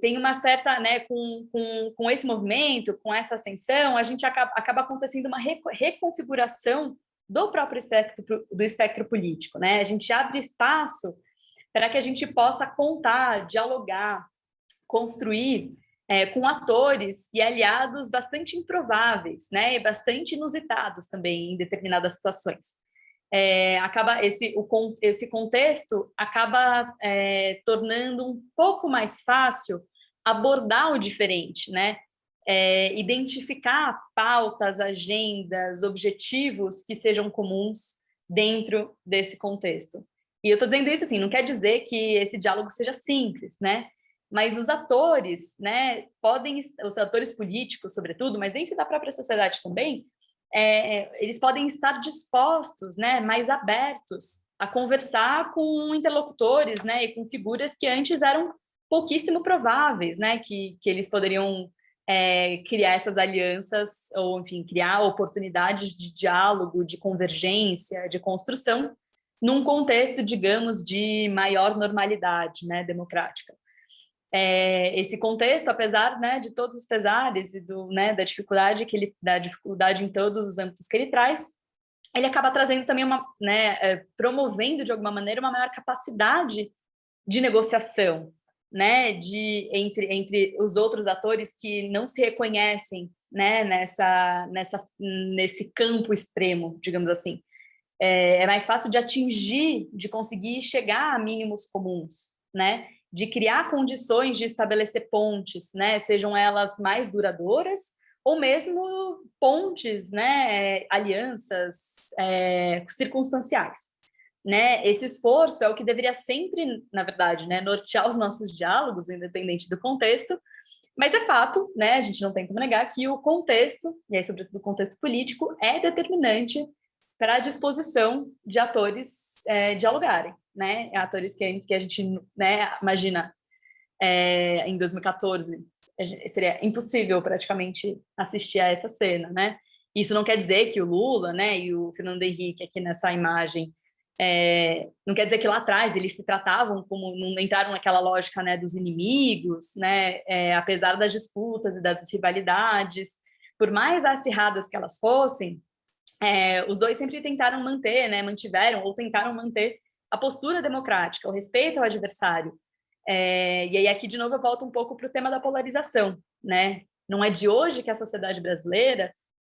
Tem uma certa, né, com esse movimento, com essa ascensão, a gente acaba acontecendo uma reconfiguração do próprio espectro político, né? A gente abre espaço para que a gente possa contar, dialogar, construir com atores e aliados bastante improváveis, né, e bastante inusitados também em determinadas situações. Esse contexto acaba tornando um pouco mais fácil abordar o diferente, né? Identificar pautas, agendas, objetivos que sejam comuns dentro desse contexto. E eu estou dizendo isso assim, não quer dizer que esse diálogo seja simples, né? Mas os atores, né, os atores políticos, sobretudo, mas dentro da própria sociedade também, eles podem estar dispostos, né, mais abertos a conversar com interlocutores, né, e com figuras que antes eram pouquíssimo prováveis, né, que eles poderiam criar essas alianças, ou, enfim, criar oportunidades de diálogo, de convergência, de construção, num contexto, digamos, de maior normalidade, né, democrática. Esse contexto, apesar, né, de todos os pesares e né, da dificuldade em todos os âmbitos que ele traz, ele acaba trazendo também promovendo de alguma maneira uma maior capacidade de negociação, né, entre os outros atores que não se reconhecem, né, nesse campo extremo, digamos assim. É mais fácil de atingir, de conseguir chegar a mínimos comuns, né? De criar condições de estabelecer pontes, né? Sejam elas mais duradouras ou mesmo pontes, né? Alianças circunstanciais, né? Esse esforço é o que deveria sempre, na verdade, né, nortear os nossos diálogos, independente do contexto. Mas é fato, né? A gente não tem como negar que o contexto, e aí sobretudo o contexto político, é determinante para a disposição de atores dialogarem, né? Atores que a gente, né, imagina, em 2014, seria impossível praticamente assistir a essa cena, né? Isso não quer dizer que o Lula, né, e o Fernando Henrique aqui nessa imagem, não quer dizer que lá atrás eles se tratavam como, não entraram naquela lógica, né, dos inimigos, né, apesar das disputas e das rivalidades, por mais acirradas que elas fossem, os dois sempre tentaram manter, né, mantiveram ou tentaram manter a postura democrática, o respeito ao adversário. E aí aqui, de novo, eu volto um pouco para o tema da polarização, né? Não é de hoje que a sociedade brasileira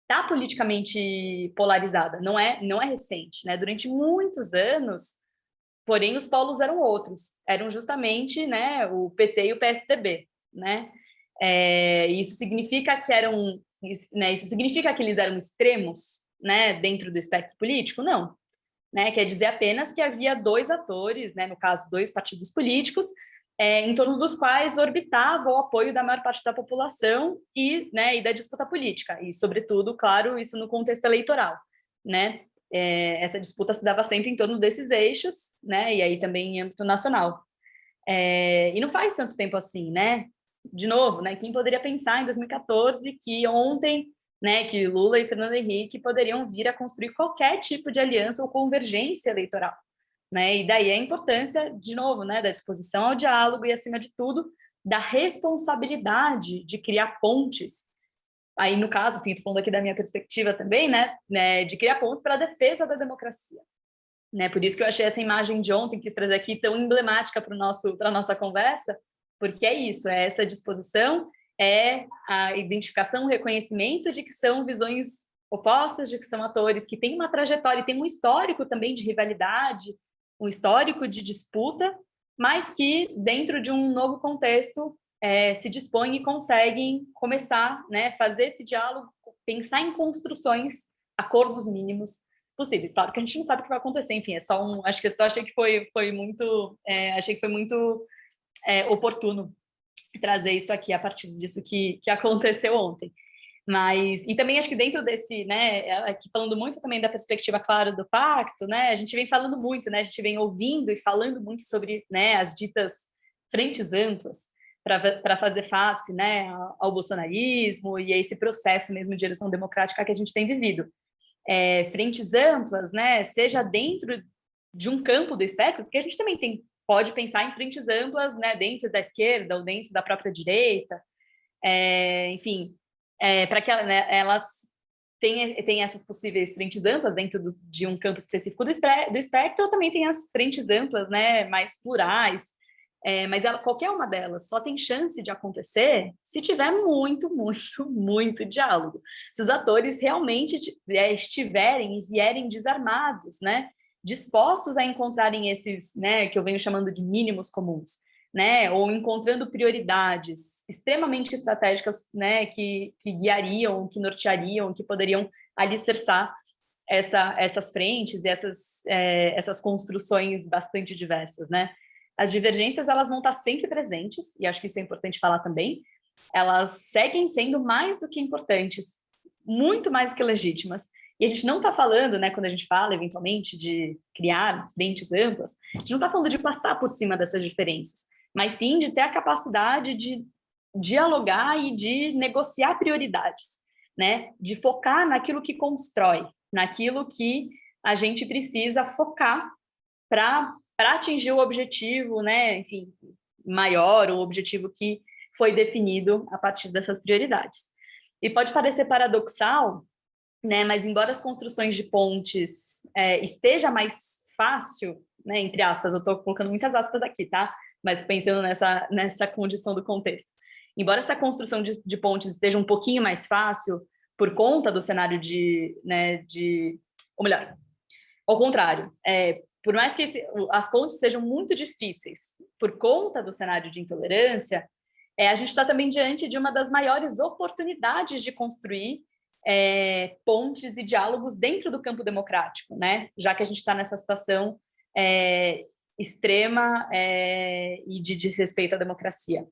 está politicamente polarizada, não é recente, né? Durante muitos anos, porém, os polos eram outros, eram justamente, né, o PT e o PSDB, né? Isso significa que isso significa que eles eram extremos, né, dentro do espectro político? Não, né? Quer dizer apenas que havia dois atores, né, no caso, dois partidos políticos, em torno dos quais orbitava o apoio da maior parte da população né, e da disputa política, e, sobretudo, claro, isso no contexto eleitoral, né? Essa disputa se dava sempre em torno desses eixos, né, e aí também em âmbito nacional. E não faz tanto tempo assim, né? De novo, né, quem poderia pensar em 2014 que ontem, né, que Lula e Fernando Henrique poderiam vir a construir qualquer tipo de aliança ou convergência eleitoral, né? E daí a importância, de novo, né, da disposição ao diálogo e, acima de tudo, da responsabilidade de criar pontes. Aí, no caso, enfim, estou falando aqui da minha perspectiva também, né, de criar pontes para a defesa da democracia. Né? Por isso que eu achei essa imagem de ontem, quis trazer aqui, tão emblemática para a nossa conversa, porque é isso, é essa disposição, é a identificação, o reconhecimento de que são visões opostas, de que são atores que têm uma trajetória e têm um histórico também de rivalidade, um histórico de disputa, mas que, dentro de um novo contexto, se dispõem e conseguem começar, né, fazer esse diálogo, pensar em construções, acordos mínimos possíveis. Claro que a gente não sabe o que vai acontecer, enfim, achei que foi muito, achei que foi muito oportuno trazer isso aqui a partir disso que aconteceu ontem. Mas, e também acho que dentro desse, né, aqui falando muito também da perspectiva, claro, do pacto, né, a gente vem falando muito, né, a gente vem ouvindo e falando muito sobre, né, as ditas frentes amplas para fazer face, né, ao bolsonarismo e a esse processo mesmo de eleição democrática que a gente tem vivido. Frentes amplas, né, seja dentro de um campo do espectro, porque a gente também pode pensar em frentes amplas, né, dentro da esquerda ou dentro da própria direita, enfim, para que elas tenham essas possíveis frentes amplas dentro de um campo específico do espectro, ou também tem as frentes amplas, né, mais plurais, mas qualquer uma delas só tem chance de acontecer se tiver muito, muito, muito diálogo. Se os atores realmente estiverem e vierem desarmados, né, dispostos a encontrarem esses, né, que eu venho chamando de mínimos comuns, né, ou encontrando prioridades extremamente estratégicas, né, que guiariam, que norteariam, que poderiam alicerçar essas frentes e essas construções bastante diversas, né? As divergências, elas vão estar sempre presentes, e acho que isso é importante falar também, elas seguem sendo mais do que importantes, muito mais do que legítimas. E a gente não está falando, né, quando a gente fala, eventualmente, de criar frentes amplas, a gente não está falando de passar por cima dessas diferenças, mas sim de ter a capacidade de dialogar e de negociar prioridades, né? De focar naquilo que constrói, naquilo que a gente precisa focar para atingir o objetivo, né, enfim, maior, o objetivo que foi definido a partir dessas prioridades. E pode parecer paradoxal, né, mas embora as construções de pontes esteja mais fácil, né, entre aspas, eu estou colocando muitas aspas aqui, tá? Mas pensando nessa condição do contexto. Embora essa construção de pontes esteja um pouquinho mais fácil por conta do cenário ou melhor, ao contrário, por mais que as pontes sejam muito difíceis por conta do cenário de intolerância, a gente está também diante de uma das maiores oportunidades de construir pontes e diálogos dentro do campo democrático, né? Já que a gente está nessa situação extrema e de desrespeito à democracia.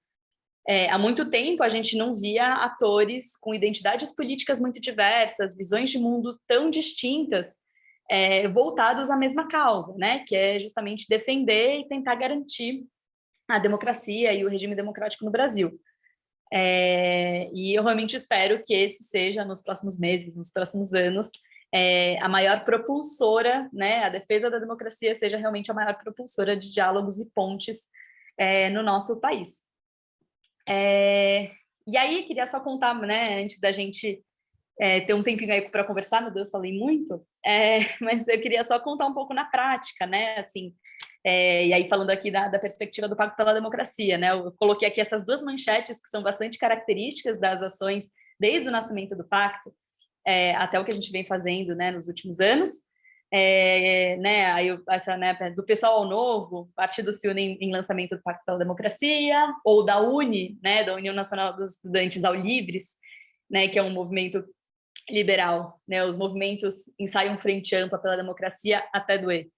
Há muito tempo a gente não via atores com identidades políticas muito diversas, visões de mundo tão distintas, voltados à mesma causa, né? Que é justamente defender e tentar garantir a democracia e o regime democrático no Brasil. E eu realmente espero que esse seja, nos próximos meses, nos próximos anos, a maior propulsora, né? A defesa da democracia seja realmente a maior propulsora de diálogos e pontes no nosso país. E aí, queria só contar, né, antes da gente ter um tempinho aí para conversar, meu Deus, falei muito, mas eu queria só contar um pouco na prática, né, assim, e aí falando aqui da perspectiva do Pacto pela Democracia, né, eu coloquei aqui essas duas manchetes que são bastante características das ações desde o nascimento do Pacto até o que a gente vem fazendo, né, nos últimos anos, né, aí essa, né, do pessoal ao novo, o partido se une em lançamento do Pacto pela Democracia, ou da UNE, né, da União Nacional dos Estudantes ao Livres, né, que é um movimento liberal, né, os movimentos ensaiam frente ampla pela democracia até doer.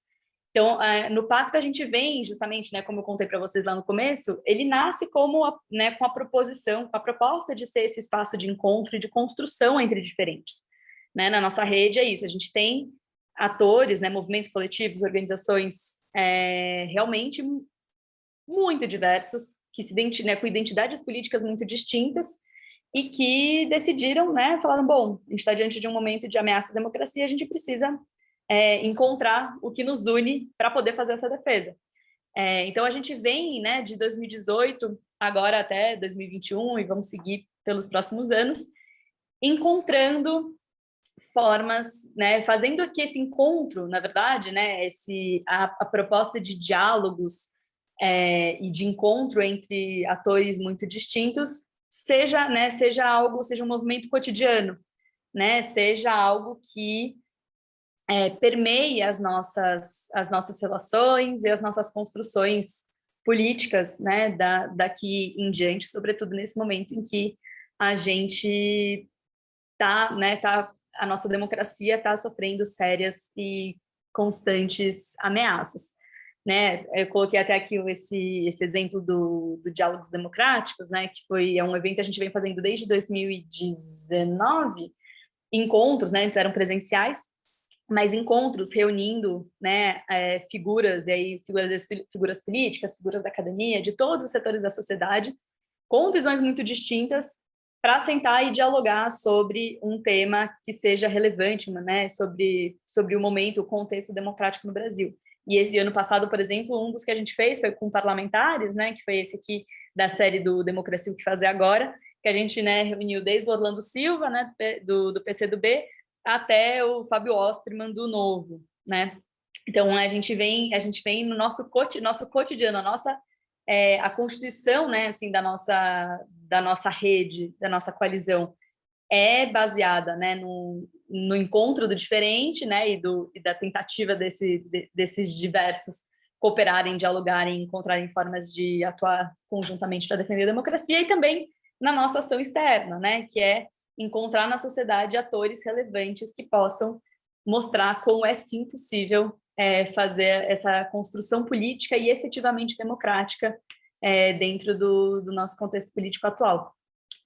Então, no pacto a gente vem justamente, né, como eu contei para vocês lá no começo, ele nasce como, né, com a proposição, com a proposta de ser esse espaço de encontro e de construção entre diferentes. Né? Na nossa rede é isso, a gente tem atores, né, movimentos coletivos, organizações realmente muito diversas, que né, com identidades políticas muito distintas, e que decidiram, né, falaram, bom, a gente está diante de um momento de ameaça à democracia, a gente precisa encontrar o que nos une para poder fazer essa defesa. Então, a gente vem, né, de 2018 agora até 2021, e vamos seguir pelos próximos anos, encontrando formas, né, fazendo que esse encontro, na verdade, né, a proposta de diálogos e de encontro entre atores muito distintos seja, né, seja um movimento cotidiano, né, seja algo que permeie as nossas relações e as nossas construções políticas, né, daqui em diante, sobretudo nesse momento em que a gente a nossa democracia está sofrendo sérias e constantes ameaças. Né? Eu coloquei até aqui esse exemplo do Diálogos Democráticos, né? Que é um evento que a gente vem fazendo desde 2019, encontros, né? Antes eram presenciais, mas encontros reunindo, né, figuras, e aí figuras políticas, figuras da academia, de todos os setores da sociedade, com visões muito distintas, para sentar e dialogar sobre um tema que seja relevante, né, sobre o momento, o contexto democrático no Brasil. E esse ano passado, por exemplo, um dos que a gente fez foi com parlamentares, né, que foi esse aqui da série do Democracia o que Fazer Agora, que a gente, né, reuniu desde o Orlando Silva, né, do PCdoB, até o Fábio Osterman do Novo, né? Então a gente vem no nosso cotidiano, a constituição, né, assim, da nossa rede, da nossa coalizão é baseada, né, no encontro do diferente, né, e da tentativa desses diversos cooperarem, dialogarem, encontrarem formas de atuar conjuntamente para defender a democracia, e também na nossa ação externa, né, que é encontrar na sociedade atores relevantes que possam mostrar como é sim possível fazer essa construção política e efetivamente democrática dentro do nosso contexto político atual.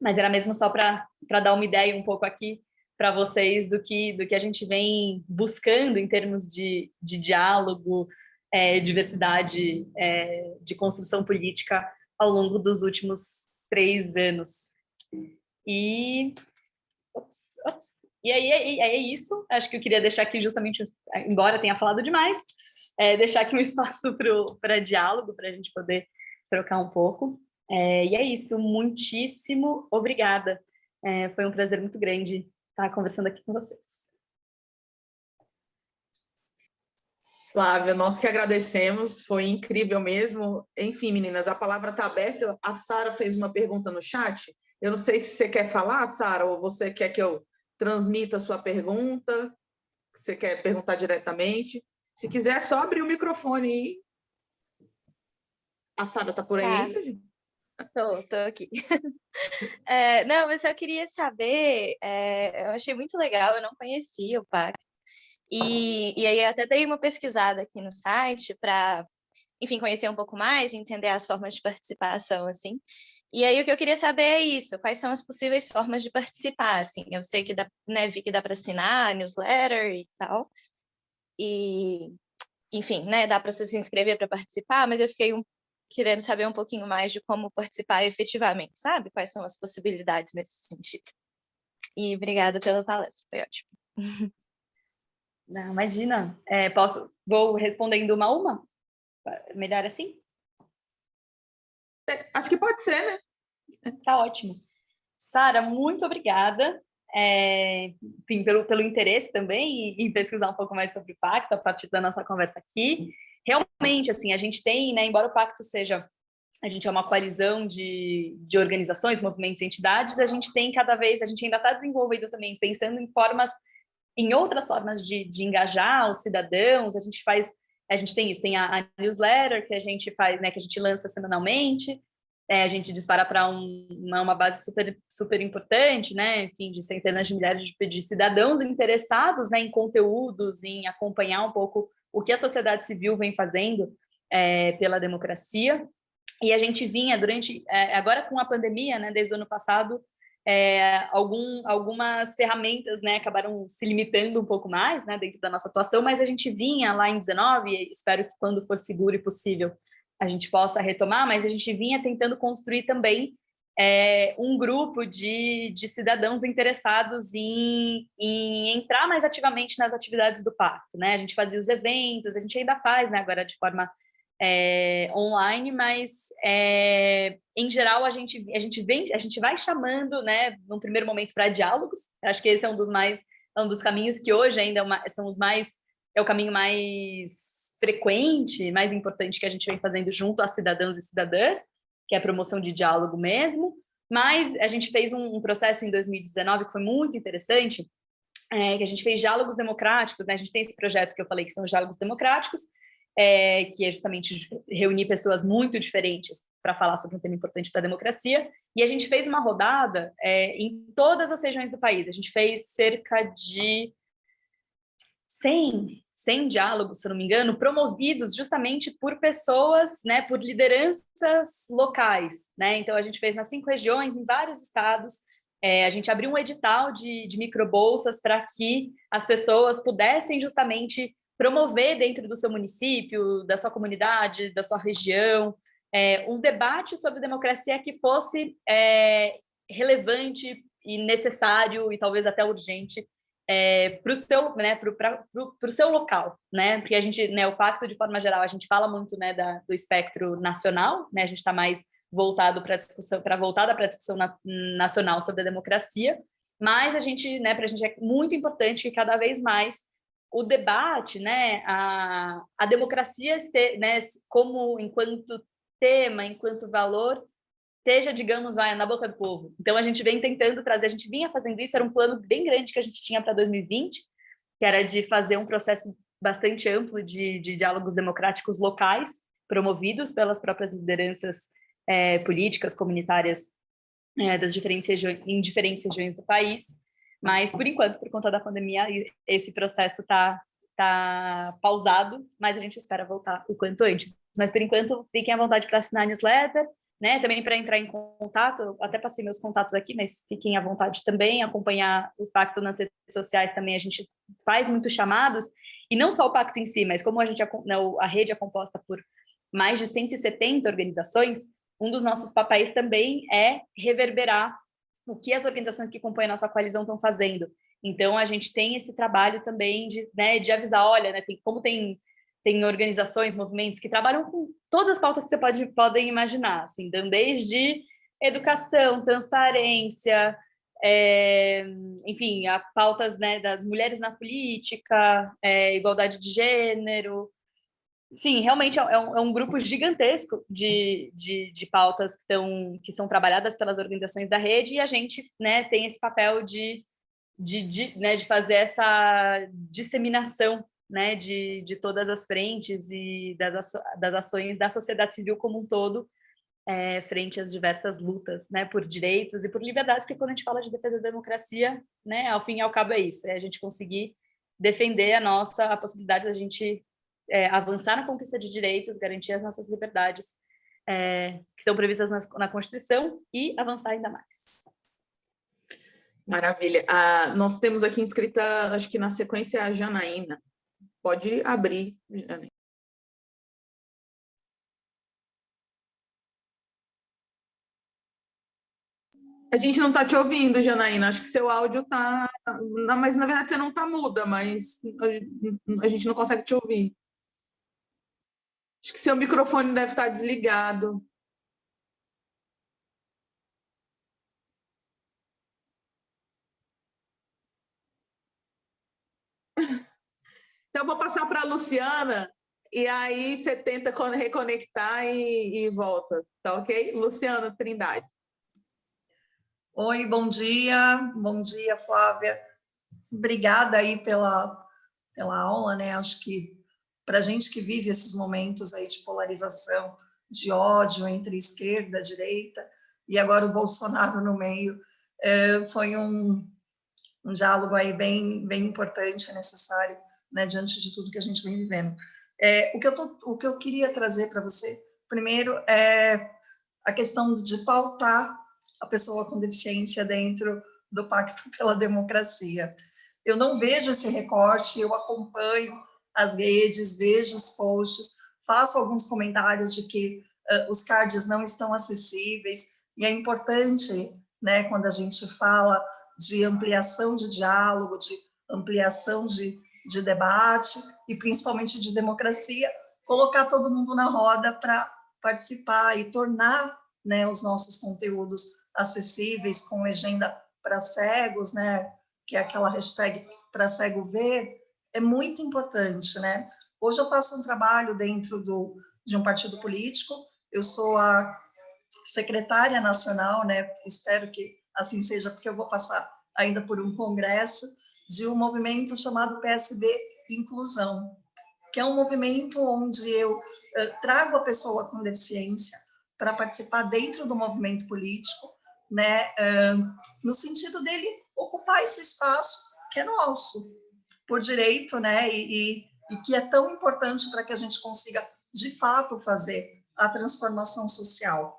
Mas era mesmo só para dar uma ideia um pouco aqui para vocês do que a gente vem buscando em termos de diálogo, diversidade, de construção política ao longo dos últimos 3 anos. E aí é isso. Acho que eu queria deixar aqui justamente, embora tenha falado demais, deixar aqui um espaço para diálogo, para a gente poder trocar um pouco. E é isso. Muitíssimo obrigada. Foi um prazer muito grande estar conversando aqui com vocês. Flávia, nós que agradecemos, foi incrível mesmo. Enfim, meninas, a palavra está aberta. A Sara fez uma pergunta no chat. Eu não sei se você quer falar, Sara, ou você quer que eu transmita a sua pergunta, você quer perguntar diretamente. Se quiser, só abrir o microfone aí. A Sara está por aí ainda, gente? Tô aqui. Não, mas eu queria saber, eu achei muito legal, eu não conhecia o pacto. E aí eu até dei uma pesquisada aqui no site para, enfim, conhecer um pouco mais, entender as formas de participação, assim. E aí o que eu queria saber é isso, quais são as possíveis formas de participar, assim. Eu sei que vi que dá para assinar, newsletter e tal, enfim, né, dá para você se inscrever para participar, mas eu fiquei querendo saber um pouquinho mais de como participar efetivamente, sabe? Quais são as possibilidades nesse sentido. E obrigada pela palestra, foi ótimo. Não, imagina. Vou respondendo uma a uma? Melhor assim? Acho que pode ser, né? Tá ótimo. Sara, muito obrigada, enfim, pelo interesse também em pesquisar um pouco mais sobre o pacto a partir da nossa conversa aqui. Realmente, assim, a gente tem, né, embora o pacto seja, a gente é uma coalizão de organizações, movimentos e entidades, a gente tem a gente ainda está desenvolvendo também, pensando em outras formas de engajar os cidadãos. A gente tem isso, tem a newsletter que a gente faz, né, que a gente lança semanalmente. A gente dispara para uma base super, super importante, né? Enfim, de centenas de milhares de cidadãos interessados, né, em conteúdos, em acompanhar um pouco o que a sociedade civil vem fazendo pela democracia. E a gente vinha agora com a pandemia, né, desde o ano passado, algumas ferramentas, né, acabaram se limitando um pouco mais, né, dentro da nossa atuação, mas a gente vinha lá em 19, e espero que quando for seguro e possível a gente possa retomar, mas a gente vinha tentando construir também um grupo de cidadãos interessados em entrar mais ativamente nas atividades do pacto, né? A gente fazia os eventos, a gente ainda faz, né, agora de forma online, mas em geral a gente vai chamando, né, num primeiro momento para diálogos. Acho que esse é um dos caminhos que hoje ainda é o caminho mais frequente, mais importante que a gente vem fazendo junto a cidadãos e cidadãs, que é a promoção de diálogo mesmo. Mas a gente fez um processo em 2019 que foi muito interessante, que a gente fez diálogos democráticos, né? A gente tem esse projeto que eu falei que são os diálogos democráticos, que é justamente reunir pessoas muito diferentes para falar sobre um tema importante para a democracia. E a gente fez uma rodada em todas as regiões do país. A gente fez cerca de 100 diálogos, se eu não me engano, promovidos justamente por pessoas, né, por lideranças locais, né? Então, a gente fez nas 5 regiões, em vários estados. A gente abriu um edital de microbolsas para que as pessoas pudessem justamente promover dentro do seu município, da sua comunidade, da sua região, um debate sobre democracia que fosse relevante e necessário e talvez até urgente para o seu, né, pro seu local, né? Porque a gente, né, o pacto de forma geral, a gente fala muito, né, do espectro nacional, né? A gente está mais voltado para a discussão, voltada para a discussão nacional sobre a democracia, mas a gente, né, para a gente é muito importante que cada vez mais o debate, né, a democracia, né, como enquanto tema, enquanto valor, esteja, digamos, na boca do povo. Então, a gente vem tentando trazer, a gente vinha fazendo isso, era um plano bem grande que a gente tinha para 2020, que era de fazer um processo bastante amplo de diálogos democráticos locais, promovidos pelas próprias lideranças políticas, comunitárias em diferentes regiões do país. Mas, por enquanto, por conta da pandemia, esse processo está pausado, mas a gente espera voltar o quanto antes. Mas, por enquanto, fiquem à vontade para assinar a newsletter, né? Também para entrar em contato, eu até passei meus contatos aqui, mas fiquem à vontade também, acompanhar o Pacto nas redes sociais também, a gente faz muitos chamados, e não só o Pacto em si, mas como a rede é composta por mais de 170 organizações, um dos nossos papéis também é reverberar o que as organizações que compõem a nossa coalizão estão fazendo. Então, a gente tem esse trabalho também de avisar, olha, né, tem organizações, movimentos que trabalham com todas as pautas que você podem imaginar, assim, desde educação, transparência, enfim, pautas, né, das mulheres na política, igualdade de gênero. Sim, realmente é um grupo gigantesco de pautas que são trabalhadas pelas organizações da rede, e a gente, né, tem esse papel né, de fazer essa disseminação, né, de todas as frentes e das ações da sociedade civil como um todo, frente às diversas lutas, né, por direitos e por liberdades, porque quando a gente fala de defesa da democracia, né, ao fim e ao cabo é isso, a gente conseguir defender a possibilidade da gente avançar na conquista de direitos, garantir as nossas liberdades que estão previstas na Constituição e avançar ainda mais. Maravilha. Nós temos aqui inscrita, acho que na sequência, a Janaína. Pode abrir, Janaína. A gente não está te ouvindo, Janaína. Acho que seu áudio está... Mas, na verdade, você não está muda, mas a gente não consegue te ouvir. Acho que seu microfone deve estar desligado. Então, eu vou passar para a Luciana, e aí você tenta reconectar e volta, tá ok? Luciana Trindade. Oi, bom dia, Flávia. Obrigada aí pela aula, né? Acho que para a gente que vive esses momentos aí de polarização, de ódio entre esquerda, direita, e agora o Bolsonaro no meio, foi um diálogo aí bem importante, necessário, né, diante de tudo que a gente vem vivendo. O que eu queria trazer para você, primeiro, é a questão de pautar a pessoa com deficiência dentro do Pacto pela Democracia. Eu não vejo esse recorte, eu acompanho as redes, vejo os posts, faço alguns comentários de que os cards não estão acessíveis, e é importante, né, quando a gente fala de ampliação de diálogo, de ampliação de debate, e principalmente de democracia, colocar todo mundo na roda para participar e tornar, né, os nossos conteúdos acessíveis, com legenda para cegos, né, que é aquela hashtag para cego ver, é muito importante, né? Hoje eu faço um trabalho dentro de um partido político, eu sou a secretária nacional, né? Espero que assim seja, porque eu vou passar ainda por um congresso de um movimento chamado PSB Inclusão, que é um movimento onde eu trago a pessoa com deficiência para participar dentro do movimento político, né, no sentido dele ocupar esse espaço que é nosso, por direito, né, e que é tão importante para que a gente consiga, de fato, fazer a transformação social.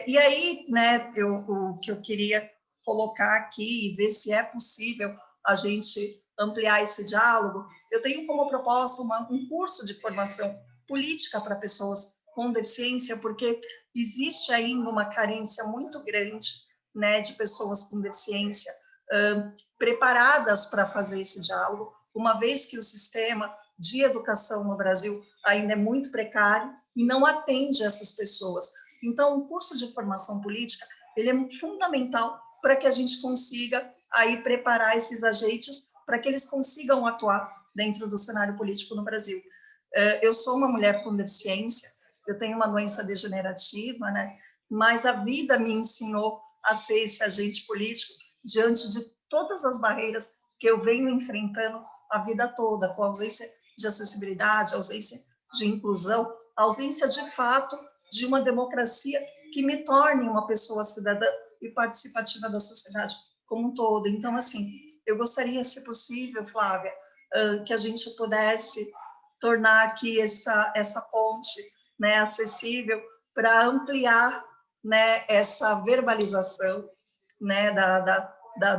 E aí, né, o que eu queria colocar aqui e ver se é possível a gente ampliar esse diálogo, eu tenho como proposta um curso de formação política para pessoas com deficiência, porque existe ainda uma carência muito grande, né, de pessoas com deficiência preparadas para fazer esse diálogo, uma vez que o sistema de educação no Brasil ainda é muito precário e não atende essas pessoas. Então, o curso de formação política, ele é fundamental para que a gente consiga aí preparar esses agentes para que eles consigam atuar dentro do cenário político no Brasil. Eu sou uma mulher com deficiência, eu tenho uma doença degenerativa, né? Mas a vida me ensinou a ser esse agente político diante de todas as barreiras que eu venho enfrentando a vida toda, com a ausência de acessibilidade, a ausência de inclusão, a ausência de fato de uma democracia que me torne uma pessoa cidadã e participativa da sociedade como um todo. Então, assim, eu gostaria, se possível, Flávia, que a gente pudesse tornar aqui essa ponte, né, acessível para ampliar, né, essa verbalização, né,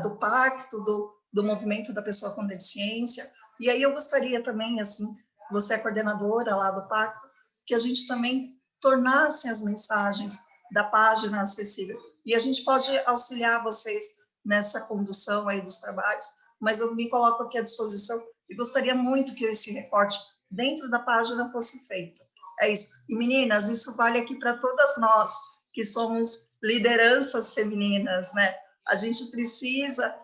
do pacto, do movimento da pessoa com deficiência. E aí eu gostaria também, assim, você é coordenadora lá do pacto, que a gente também tornasse as mensagens da página acessível. E a gente pode auxiliar vocês nessa condução aí dos trabalhos, mas eu me coloco aqui à disposição e gostaria muito que esse recorte dentro da página fosse feito. É isso. E, meninas, isso vale aqui para todas nós, que somos lideranças femininas, né? A gente precisa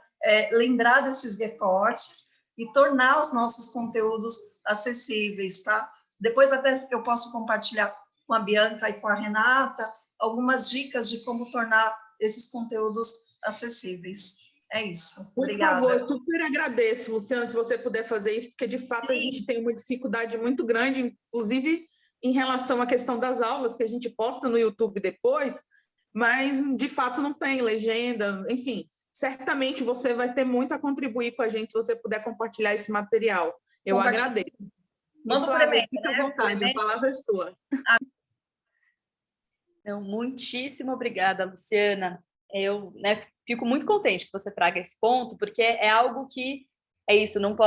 lembrar desses recortes e tornar os nossos conteúdos acessíveis, tá? Depois até eu posso compartilhar com a Bianca e com a Renata algumas dicas de como tornar esses conteúdos acessíveis. É isso. Obrigada. Por favor, eu super agradeço, Luciana, se você puder fazer isso, porque, de fato, Sim. A gente tem uma dificuldade muito grande, inclusive em relação à questão das aulas, que a gente posta no YouTube depois, mas, de fato, não tem legenda, enfim. Certamente você vai ter muito a contribuir com a gente se você puder compartilhar esse material. Eu agradeço. Manda Flávia, por e-mail, fica à vontade, a palavra é sua. Então, muitíssimo obrigada, Luciana. Eu, né, fico muito contente que você traga esse ponto, porque é algo que é isso, não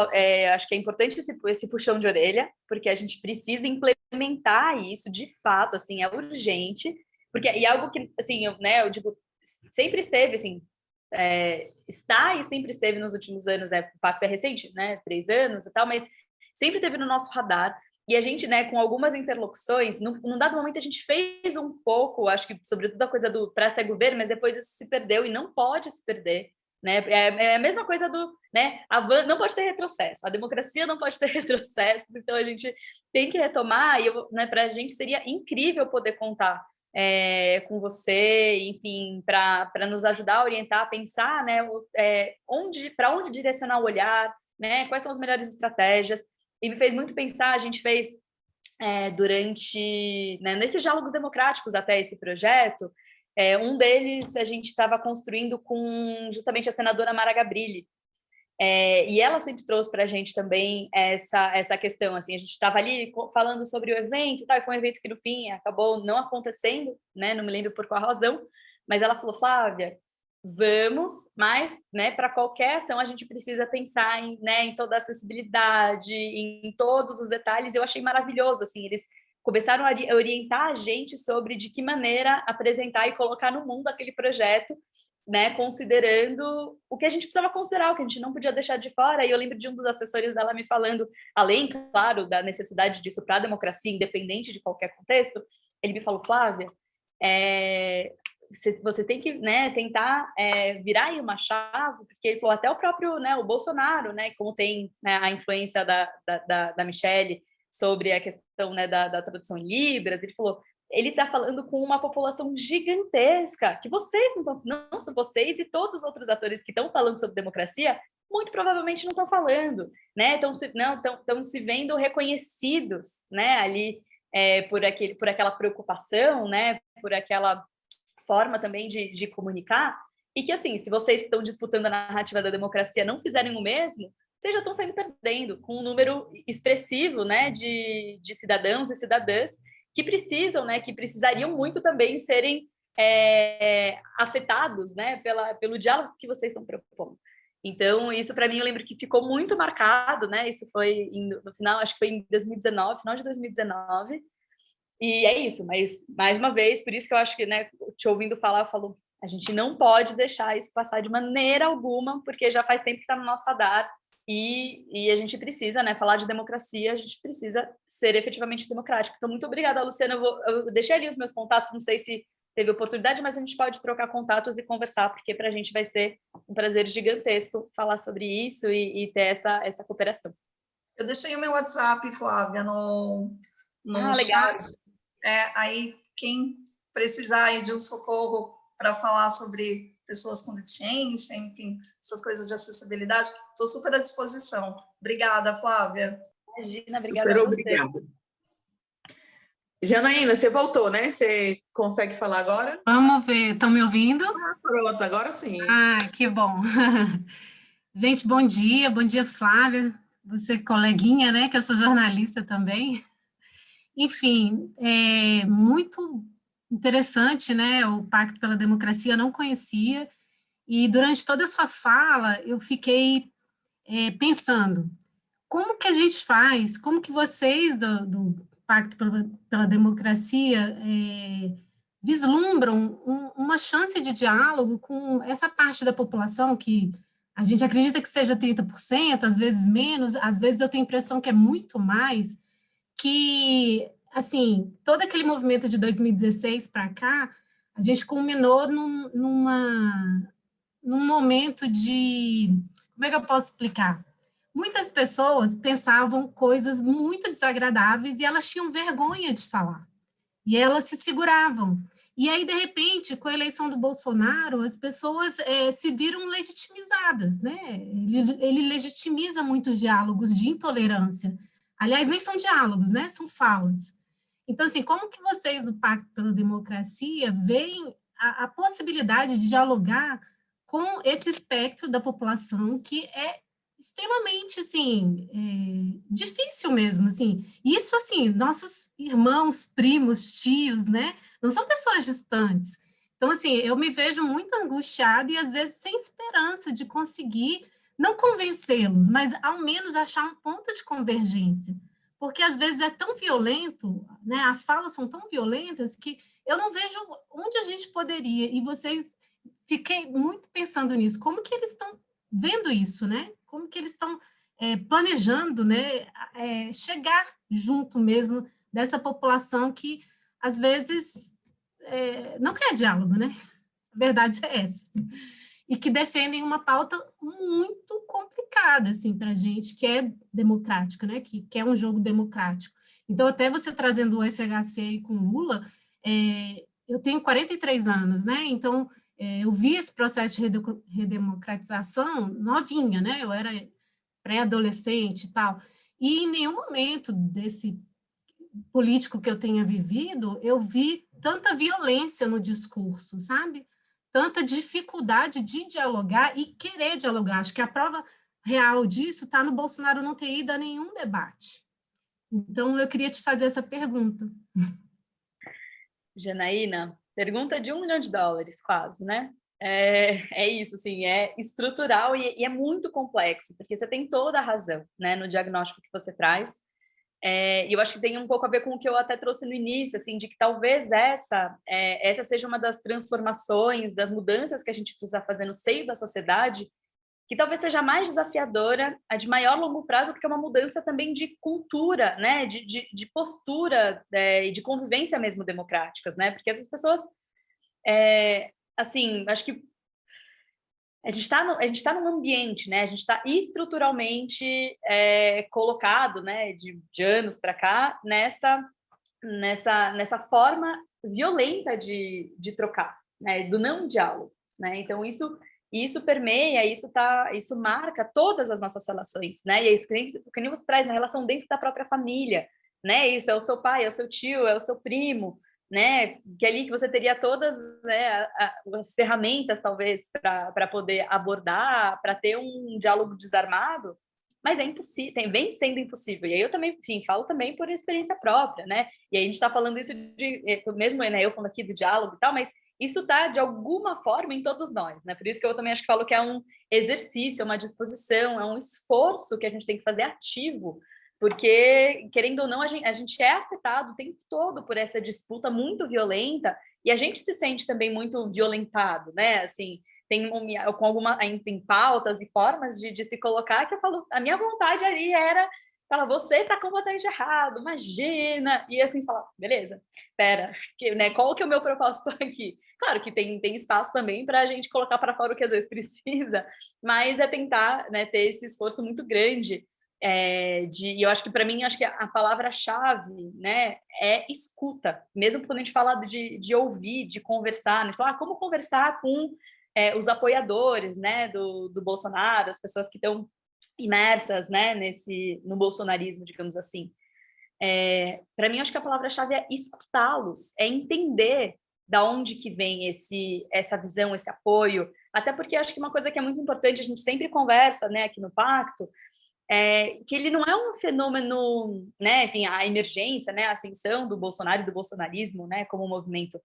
acho que é importante esse puxão de orelha, porque a gente precisa implementar isso de fato, assim, é urgente, porque é algo que, assim, eu digo, sempre esteve, assim, está e sempre esteve nos últimos anos, né? O pacto é recente, né? 3 anos e tal, mas sempre esteve no nosso radar. E a gente, né, com algumas interlocuções, num dado momento a gente fez um pouco, acho que sobretudo a coisa do para cego ver, mas depois isso se perdeu e não pode se perder, né? É a mesma coisa do, né? Não pode ter retrocesso, a democracia não pode ter retrocesso, então a gente tem que retomar e, né, para a gente seria incrível poder contar com você, enfim, para nos ajudar a orientar, a pensar, né, para onde direcionar o olhar, né? Quais são as melhores estratégias. E me fez muito pensar, a gente fez durante, né, nesses diálogos democráticos até esse projeto, um deles a gente estava construindo com justamente a senadora Mara Gabrilli, e ela sempre trouxe para a gente também essa questão, assim, a gente estava ali falando sobre o evento e tal, e foi um evento que no fim acabou não acontecendo, né, não me lembro por qual razão, mas ela falou, Flávia, vamos, mas, né, para qualquer ação a gente precisa pensar em toda a acessibilidade, em todos os detalhes. Eu achei maravilhoso, assim, eles começaram a orientar a gente sobre de que maneira apresentar e colocar no mundo aquele projeto, né, considerando o que a gente precisava considerar, o que a gente não podia deixar de fora. E eu lembro de um dos assessores dela me falando, além, claro, da necessidade disso para a democracia, independente de qualquer contexto, ele me falou, Flávia, você tem que, né, tentar virar aí uma chave, porque ele falou até o próprio, né, o Bolsonaro, né, como tem, né, a influência da Michelle sobre a questão, né, da tradução em Libras, ele falou, ele está falando com uma população gigantesca, que vocês não são vocês e todos os outros atores que estão falando sobre democracia, muito provavelmente não estão falando, né, estão se vendo reconhecidos, né, ali por aquela preocupação, né, por aquela forma também de comunicar, e que, assim, se vocês que estão disputando a narrativa da democracia não fizerem o mesmo, vocês já estão saindo perdendo, com um número expressivo, né, de cidadãos e cidadãs que precisam, né, que precisariam muito também serem afetados, né, pelo diálogo que vocês estão propondo. Então, isso para mim, eu lembro que ficou muito marcado, né, isso foi no final, acho que foi em 2019, final de 2019, e é isso, mas, mais uma vez, por isso que eu acho que, né, te ouvindo falar, falou, a gente não pode deixar isso passar de maneira alguma, porque já faz tempo que está no nosso radar, e a gente precisa, né, falar de democracia, a gente precisa ser efetivamente democrático. Então, muito obrigada, Luciana, eu deixei ali os meus contatos, não sei se teve oportunidade, mas a gente pode trocar contatos e conversar, porque para a gente vai ser um prazer gigantesco falar sobre isso e ter essa cooperação. Eu deixei o meu WhatsApp, Flávia, no legal. chat. Aí, quem precisar aí de um socorro para falar sobre pessoas com deficiência, enfim, essas coisas de acessibilidade, estou super à disposição. Obrigada, Flávia. Imagina, obrigada Super a você. Obrigada. Janaína, você voltou, né? Você consegue falar agora? Vamos ver, estão me ouvindo? Pronto, agora sim. Que bom. Gente, bom dia, Flávia, você coleguinha, né, que eu sou jornalista também. Enfim, é muito interessante, né, o Pacto pela Democracia, eu não conhecia, e durante toda a sua fala, eu fiquei pensando, como que a gente faz, como que vocês do Pacto pela Democracia vislumbram uma chance de diálogo com essa parte da população que a gente acredita que seja 30%, às vezes menos, às vezes eu tenho a impressão que é muito mais, que, assim, todo aquele movimento de 2016 para cá, a gente culminou num momento de... Como é que eu posso explicar? Muitas pessoas pensavam coisas muito desagradáveis e elas tinham vergonha de falar. E elas se seguravam. E aí, de repente, com a eleição do Bolsonaro, as pessoas se viram legitimizadas, né? Ele legitimiza muitos diálogos de intolerância. Aliás, nem são diálogos, né? São falas. Então, assim, como que vocês do Pacto pela Democracia veem a possibilidade de dialogar com esse espectro da população que é extremamente, assim, difícil mesmo, assim. Isso, assim, nossos irmãos, primos, tios, né? Não são pessoas distantes. Então, assim, eu me vejo muito angustiada e, às vezes, sem esperança de conseguir não convencê-los, mas ao menos achar um ponto de convergência. Porque às vezes é tão violento, né? As falas são tão violentas que eu não vejo onde a gente poderia, e vocês, fiquei muito pensando nisso, como que eles estão vendo isso, né? Como que eles estão planejando, né? Chegar junto mesmo dessa população que, às vezes, não quer diálogo, né? A verdade é essa. E que defendem uma pauta muito complicada, assim, para a gente, que é democrática, né? Que é um jogo democrático. Então, até você trazendo o FHC aí com Lula, eu tenho 43 anos, né? Então, eu vi esse processo de redemocratização novinha, né? Eu era pré-adolescente e tal. E em nenhum momento desse político que eu tenha vivido, eu vi tanta violência no discurso, sabe? Tanta dificuldade de dialogar e querer dialogar. Acho que a prova real disso está no Bolsonaro não ter ido a nenhum debate. Então, eu queria te fazer essa pergunta. Janaína, pergunta de $1 milhão, quase, né? É isso, assim, é estrutural e é muito complexo, porque você tem toda a razão, né, no diagnóstico que você traz. E eu acho que tem um pouco a ver com o que eu até trouxe no início, assim, de que talvez essa seja uma das transformações, das mudanças que a gente precisa fazer no seio da sociedade, que talvez seja mais desafiadora, a de maior longo prazo, porque é uma mudança também de cultura, né, de postura e de convivência mesmo democráticas, né, porque essas pessoas, assim, acho que a gente está num ambiente, né? A gente está estruturalmente colocado, né? De anos para cá nessa forma violenta de trocar, né? Do não diálogo, né? Então isso permeia, isso marca todas as nossas relações, né? E é isso que nem você traz na relação dentro da própria família, né? Isso é o seu pai, é o seu tio, é o seu primo, né? Que ali que você teria todas, né, as ferramentas, talvez, para poder abordar, para ter um diálogo desarmado, mas é impossível, vem sendo impossível. E aí eu também, enfim, falo também por experiência própria, né? E aí a gente está falando isso mesmo, né, eu falando aqui do diálogo e tal, mas isso está, de alguma forma, em todos nós, né? Por isso que eu também acho que falo que é um exercício, é uma disposição, é um esforço que a gente tem que fazer ativo, porque, querendo ou não, a gente é afetado o tempo todo por essa disputa muito violenta e a gente se sente também muito violentado, né? Assim, com alguma em pautas e formas de se colocar que eu falo, a minha vontade ali era falar, você está completamente errado, imagina, e assim, falar, beleza, pera, né, qual que é o meu propósito aqui? Claro que tem espaço também para a gente colocar para fora o que às vezes precisa, mas é tentar, né, ter esse esforço muito grande. E eu acho que para mim acho que a palavra-chave, né, é escuta, mesmo quando a gente fala de ouvir, de conversar, né, falar como conversar com os apoiadores, né, do Bolsonaro, as pessoas que estão imersas, né, no bolsonarismo, digamos assim. Para mim acho que a palavra-chave é escutá-los, é entender da onde que vem essa visão, esse apoio, até porque acho que uma coisa que é muito importante, a gente sempre conversa, né, aqui no Pacto, que ele não é um fenômeno, né, enfim, a emergência, né, a ascensão do Bolsonaro e do bolsonarismo, né, como movimento,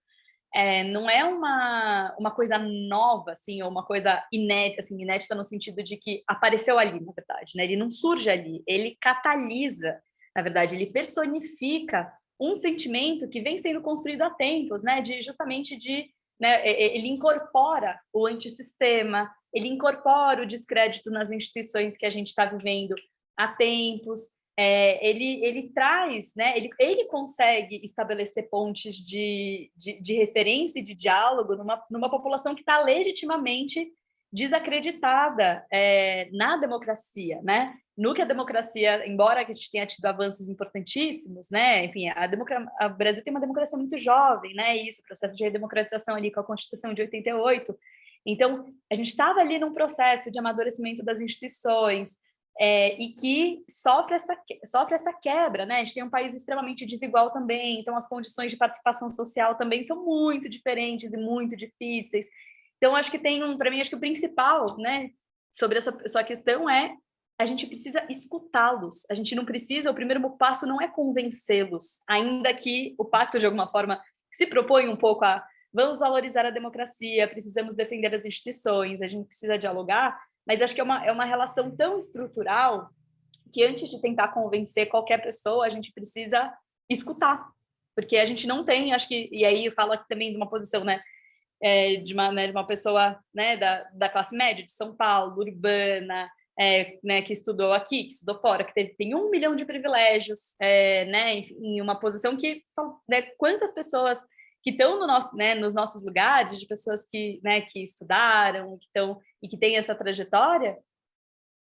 não é uma coisa nova, assim, ou uma coisa inédita, assim, inédita no sentido de que apareceu ali, na verdade, né, ele não surge ali, ele catalisa, na verdade, ele personifica um sentimento que vem sendo construído há tempos, né, né, ele incorpora o antissistema, ele incorpora o descrédito nas instituições que a gente está vivendo há tempos, ele traz, né, ele consegue estabelecer pontes de referência e de diálogo numa população que está legitimamente desacreditada na democracia, né? No que a democracia, embora a gente tenha tido avanços importantíssimos, né? Enfim, o Brasil tem uma democracia muito jovem, né? Isso, processo de redemocratização ali com a Constituição de 88. Então, a gente estava ali num processo de amadurecimento das instituições e que sofre essa quebra, né? A gente tem um país extremamente desigual também, então as condições de participação social também são muito diferentes e muito difíceis. Então, acho que para mim, acho que o principal, né, sobre essa sua questão a gente precisa escutá-los. A gente não precisa, o primeiro passo não é convencê-los, ainda que o pacto, de alguma forma, se propõe um pouco vamos valorizar a democracia, precisamos defender as instituições, a gente precisa dialogar, mas acho que é uma relação tão estrutural que antes de tentar convencer qualquer pessoa, a gente precisa escutar, porque a gente não tem, acho que, e aí eu falo aqui também de uma posição, né, de uma pessoa, né, da classe média de São Paulo, urbana, né, que estudou aqui, que estudou fora, que tem 1 milhão de privilégios, né, em uma posição que, né, quantas pessoas que estão no nosso, né, nos nossos lugares, de pessoas que, né, que estudaram, que estão e que têm essa trajetória,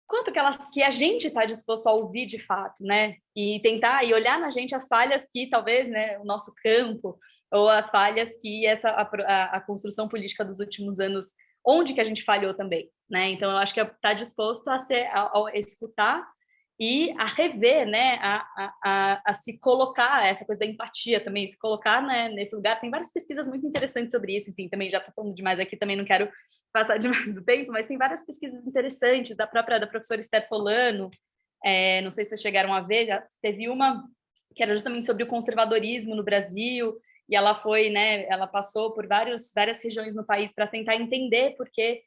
quanto que a gente está disposto a ouvir de fato, né? E tentar e olhar na gente as falhas que talvez, né, o nosso campo ou as falhas que a construção política dos últimos anos, onde que a gente falhou também, né? Então eu acho que está disposto a escutar e a rever, né, a se colocar, essa coisa da empatia também, se colocar, né, nesse lugar. Tem várias pesquisas muito interessantes sobre isso, enfim, também já estou falando demais aqui, também não quero passar demais do tempo, mas tem várias pesquisas interessantes, da professora Esther Solano, não sei se vocês chegaram a ver, já teve uma que era justamente sobre o conservadorismo no Brasil, e ela foi, né, ela passou por várias regiões no país para tentar entender por que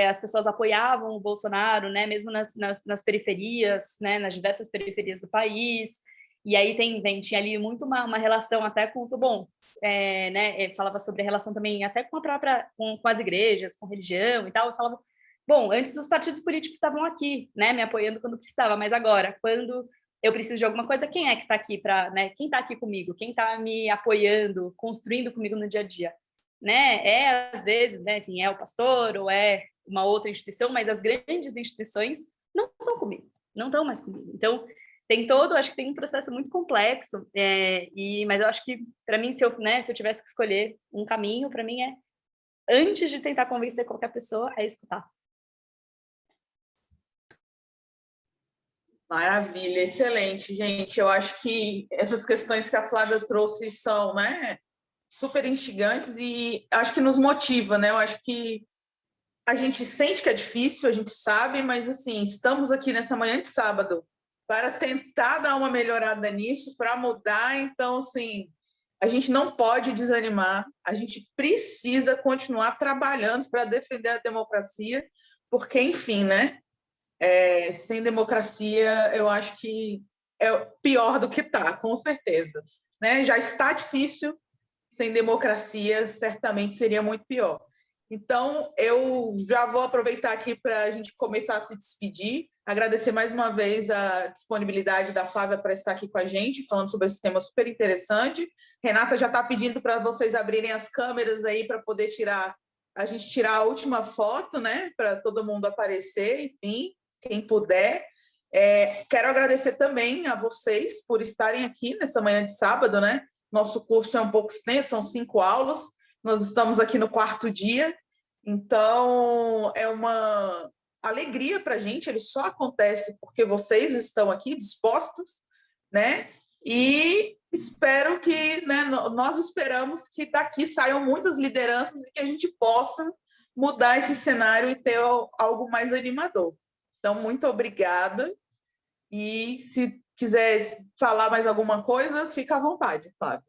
as pessoas apoiavam o Bolsonaro, né, mesmo nas periferias, né, nas diversas periferias do país. E aí tinha ali muito uma relação até com o bom, né, falava sobre a relação também até com a própria, com as igrejas, com religião e tal. Eu falava, bom, antes os partidos políticos estavam aqui, né, me apoiando quando precisava, mas agora, quando eu preciso de alguma coisa, quem é que está aqui né, quem está aqui comigo, quem está me apoiando, construindo comigo no dia a dia? Né? Às vezes, né, quem é o pastor ou é uma outra instituição, mas as grandes instituições não estão comigo, não estão mais comigo. Então, acho que tem um processo muito complexo, mas eu acho que, para mim, se eu tivesse que escolher um caminho, para mim antes de tentar convencer qualquer pessoa, é escutar. Maravilha, excelente, gente. Eu acho que essas questões que a Flávia trouxe são, né, super instigantes e acho que nos motiva, né? Eu acho que a gente sente que é difícil, a gente sabe, mas assim, estamos aqui nessa manhã de sábado para tentar dar uma melhorada nisso, para mudar. Então, assim, a gente não pode desanimar, a gente precisa continuar trabalhando para defender a democracia, porque, enfim, né? Sem democracia, eu acho que é pior do que está, com certeza. Né? Já está difícil, sem democracia, certamente seria muito pior. Então, eu já vou aproveitar aqui para a gente começar a se despedir, agradecer mais uma vez a disponibilidade da Flávia para estar aqui com a gente, falando sobre esse tema super interessante. Renata já está pedindo para vocês abrirem as câmeras aí para poder a gente tirar a última foto, né? Para todo mundo aparecer, enfim, quem puder. Quero agradecer também a vocês por estarem aqui nessa manhã de sábado, né? Nosso curso é um pouco extenso, são 5 aulas, nós estamos aqui no 4º dia, então é uma alegria para a gente, ele só acontece porque vocês estão aqui dispostos, né? E espero que, né, nós esperamos que daqui saiam muitas lideranças e que a gente possa mudar esse cenário e ter algo mais animador. Então, muito obrigada. E se quiser falar mais alguma coisa, fica à vontade, Flávia.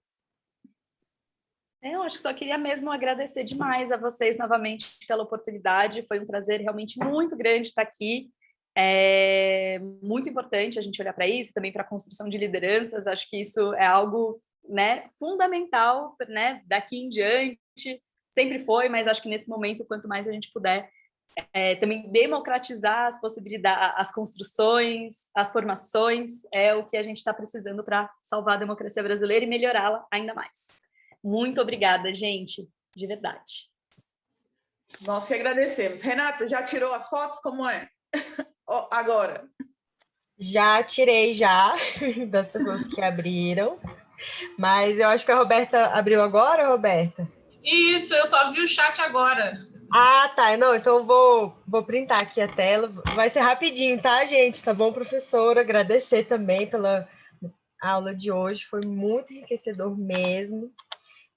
Eu acho que só queria mesmo agradecer demais a vocês novamente pela oportunidade. Foi um prazer realmente muito grande estar aqui. É muito importante a gente olhar para isso, também para a construção de lideranças. Acho que isso é algo, né, fundamental, né, daqui em diante. Sempre foi, mas acho que nesse momento, quanto mais a gente puder também democratizar as possibilidades, as construções, as formações, é o que a gente está precisando para salvar a democracia brasileira e melhorá-la ainda mais. Muito obrigada, gente, de verdade. Nós que agradecemos. Renata, já tirou as fotos? Como é? Agora. Já tirei, das pessoas que abriram. Mas eu acho que a Roberta abriu agora, Roberta? Isso, eu só vi o chat agora. Ah, tá. Não, então eu vou printar aqui a tela. Vai ser rapidinho, tá, gente? Tá bom, professora? Agradecer também pela aula de hoje. Foi muito enriquecedor mesmo.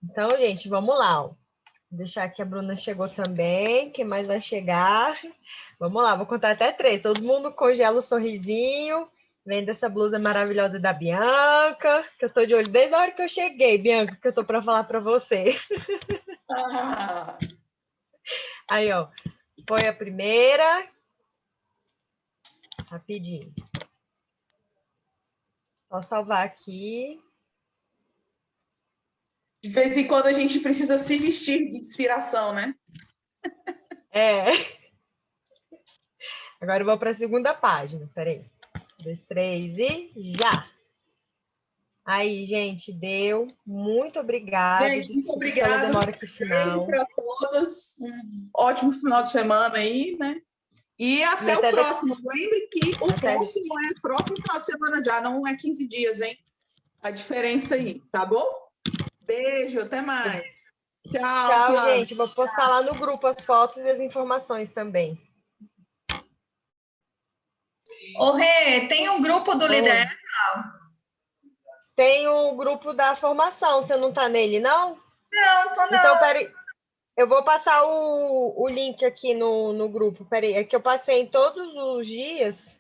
Então, gente, vamos lá. Ó. Vou deixar aqui, a Bruna chegou também. Quem mais vai chegar? Vamos lá, vou contar até 3. Todo mundo congela o sorrisinho. Vendo essa blusa maravilhosa da Bianca, que eu tô de olho desde a hora que eu cheguei, Bianca, que eu tô para falar para você. Aí, ó. foi a primeira. Rapidinho. Só salvar aqui. De vez em quando a gente precisa se vestir de inspiração, né? Agora eu vou para a segunda página. Peraí. 1, 2, 3 e já! Aí, gente, deu. Muito obrigada. Gente, muito Desculpa obrigada. pela demora aqui final. Beijo para todas. Um ótimo final de semana aí, né? E até o próximo. Lembre que o próximo é próximo final de semana já, não é 15 dias, hein? A diferença aí, tá bom? Beijo, até mais. Tchau, Tchau, Flávia. gente. Vou postar lá no grupo as fotos e as informações também. Ô, Rê, tem um grupo do Lidera? Tem o grupo da formação. Você não tá nele, não? Não, tô não. Então, peraí. Eu vou passar o link aqui no grupo. Peraí, é que eu passei em todos os dias.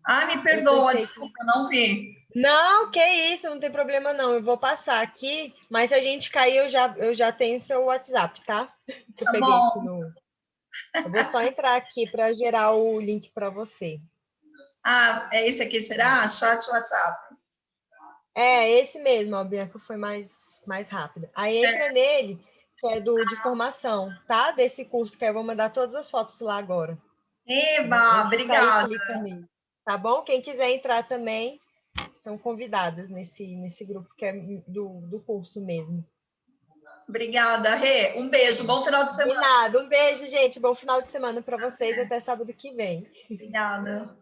Ah, me perdoa, desculpa, eu não vi. Não, que isso, não tem problema não. Eu vou passar aqui, mas se a gente cair, eu já tenho seu WhatsApp, tá? Que eu peguei bom. aqui no. Eu vou só entrar aqui para gerar o link para você. Ah, é esse aqui, será? Chat WhatsApp. É, esse mesmo, a Bianca foi mais rápida. Aí entra nele, que é de formação, tá? Desse curso, que eu vou mandar todas as fotos lá agora. Eba, obrigada. Tá bom? Quem quiser entrar também, estão convidadas nesse grupo que é do curso mesmo. Obrigada, Rê. Um beijo, bom final de semana. De nada, um beijo, gente. Bom final de semana para vocês. Até sábado que vem. Obrigada.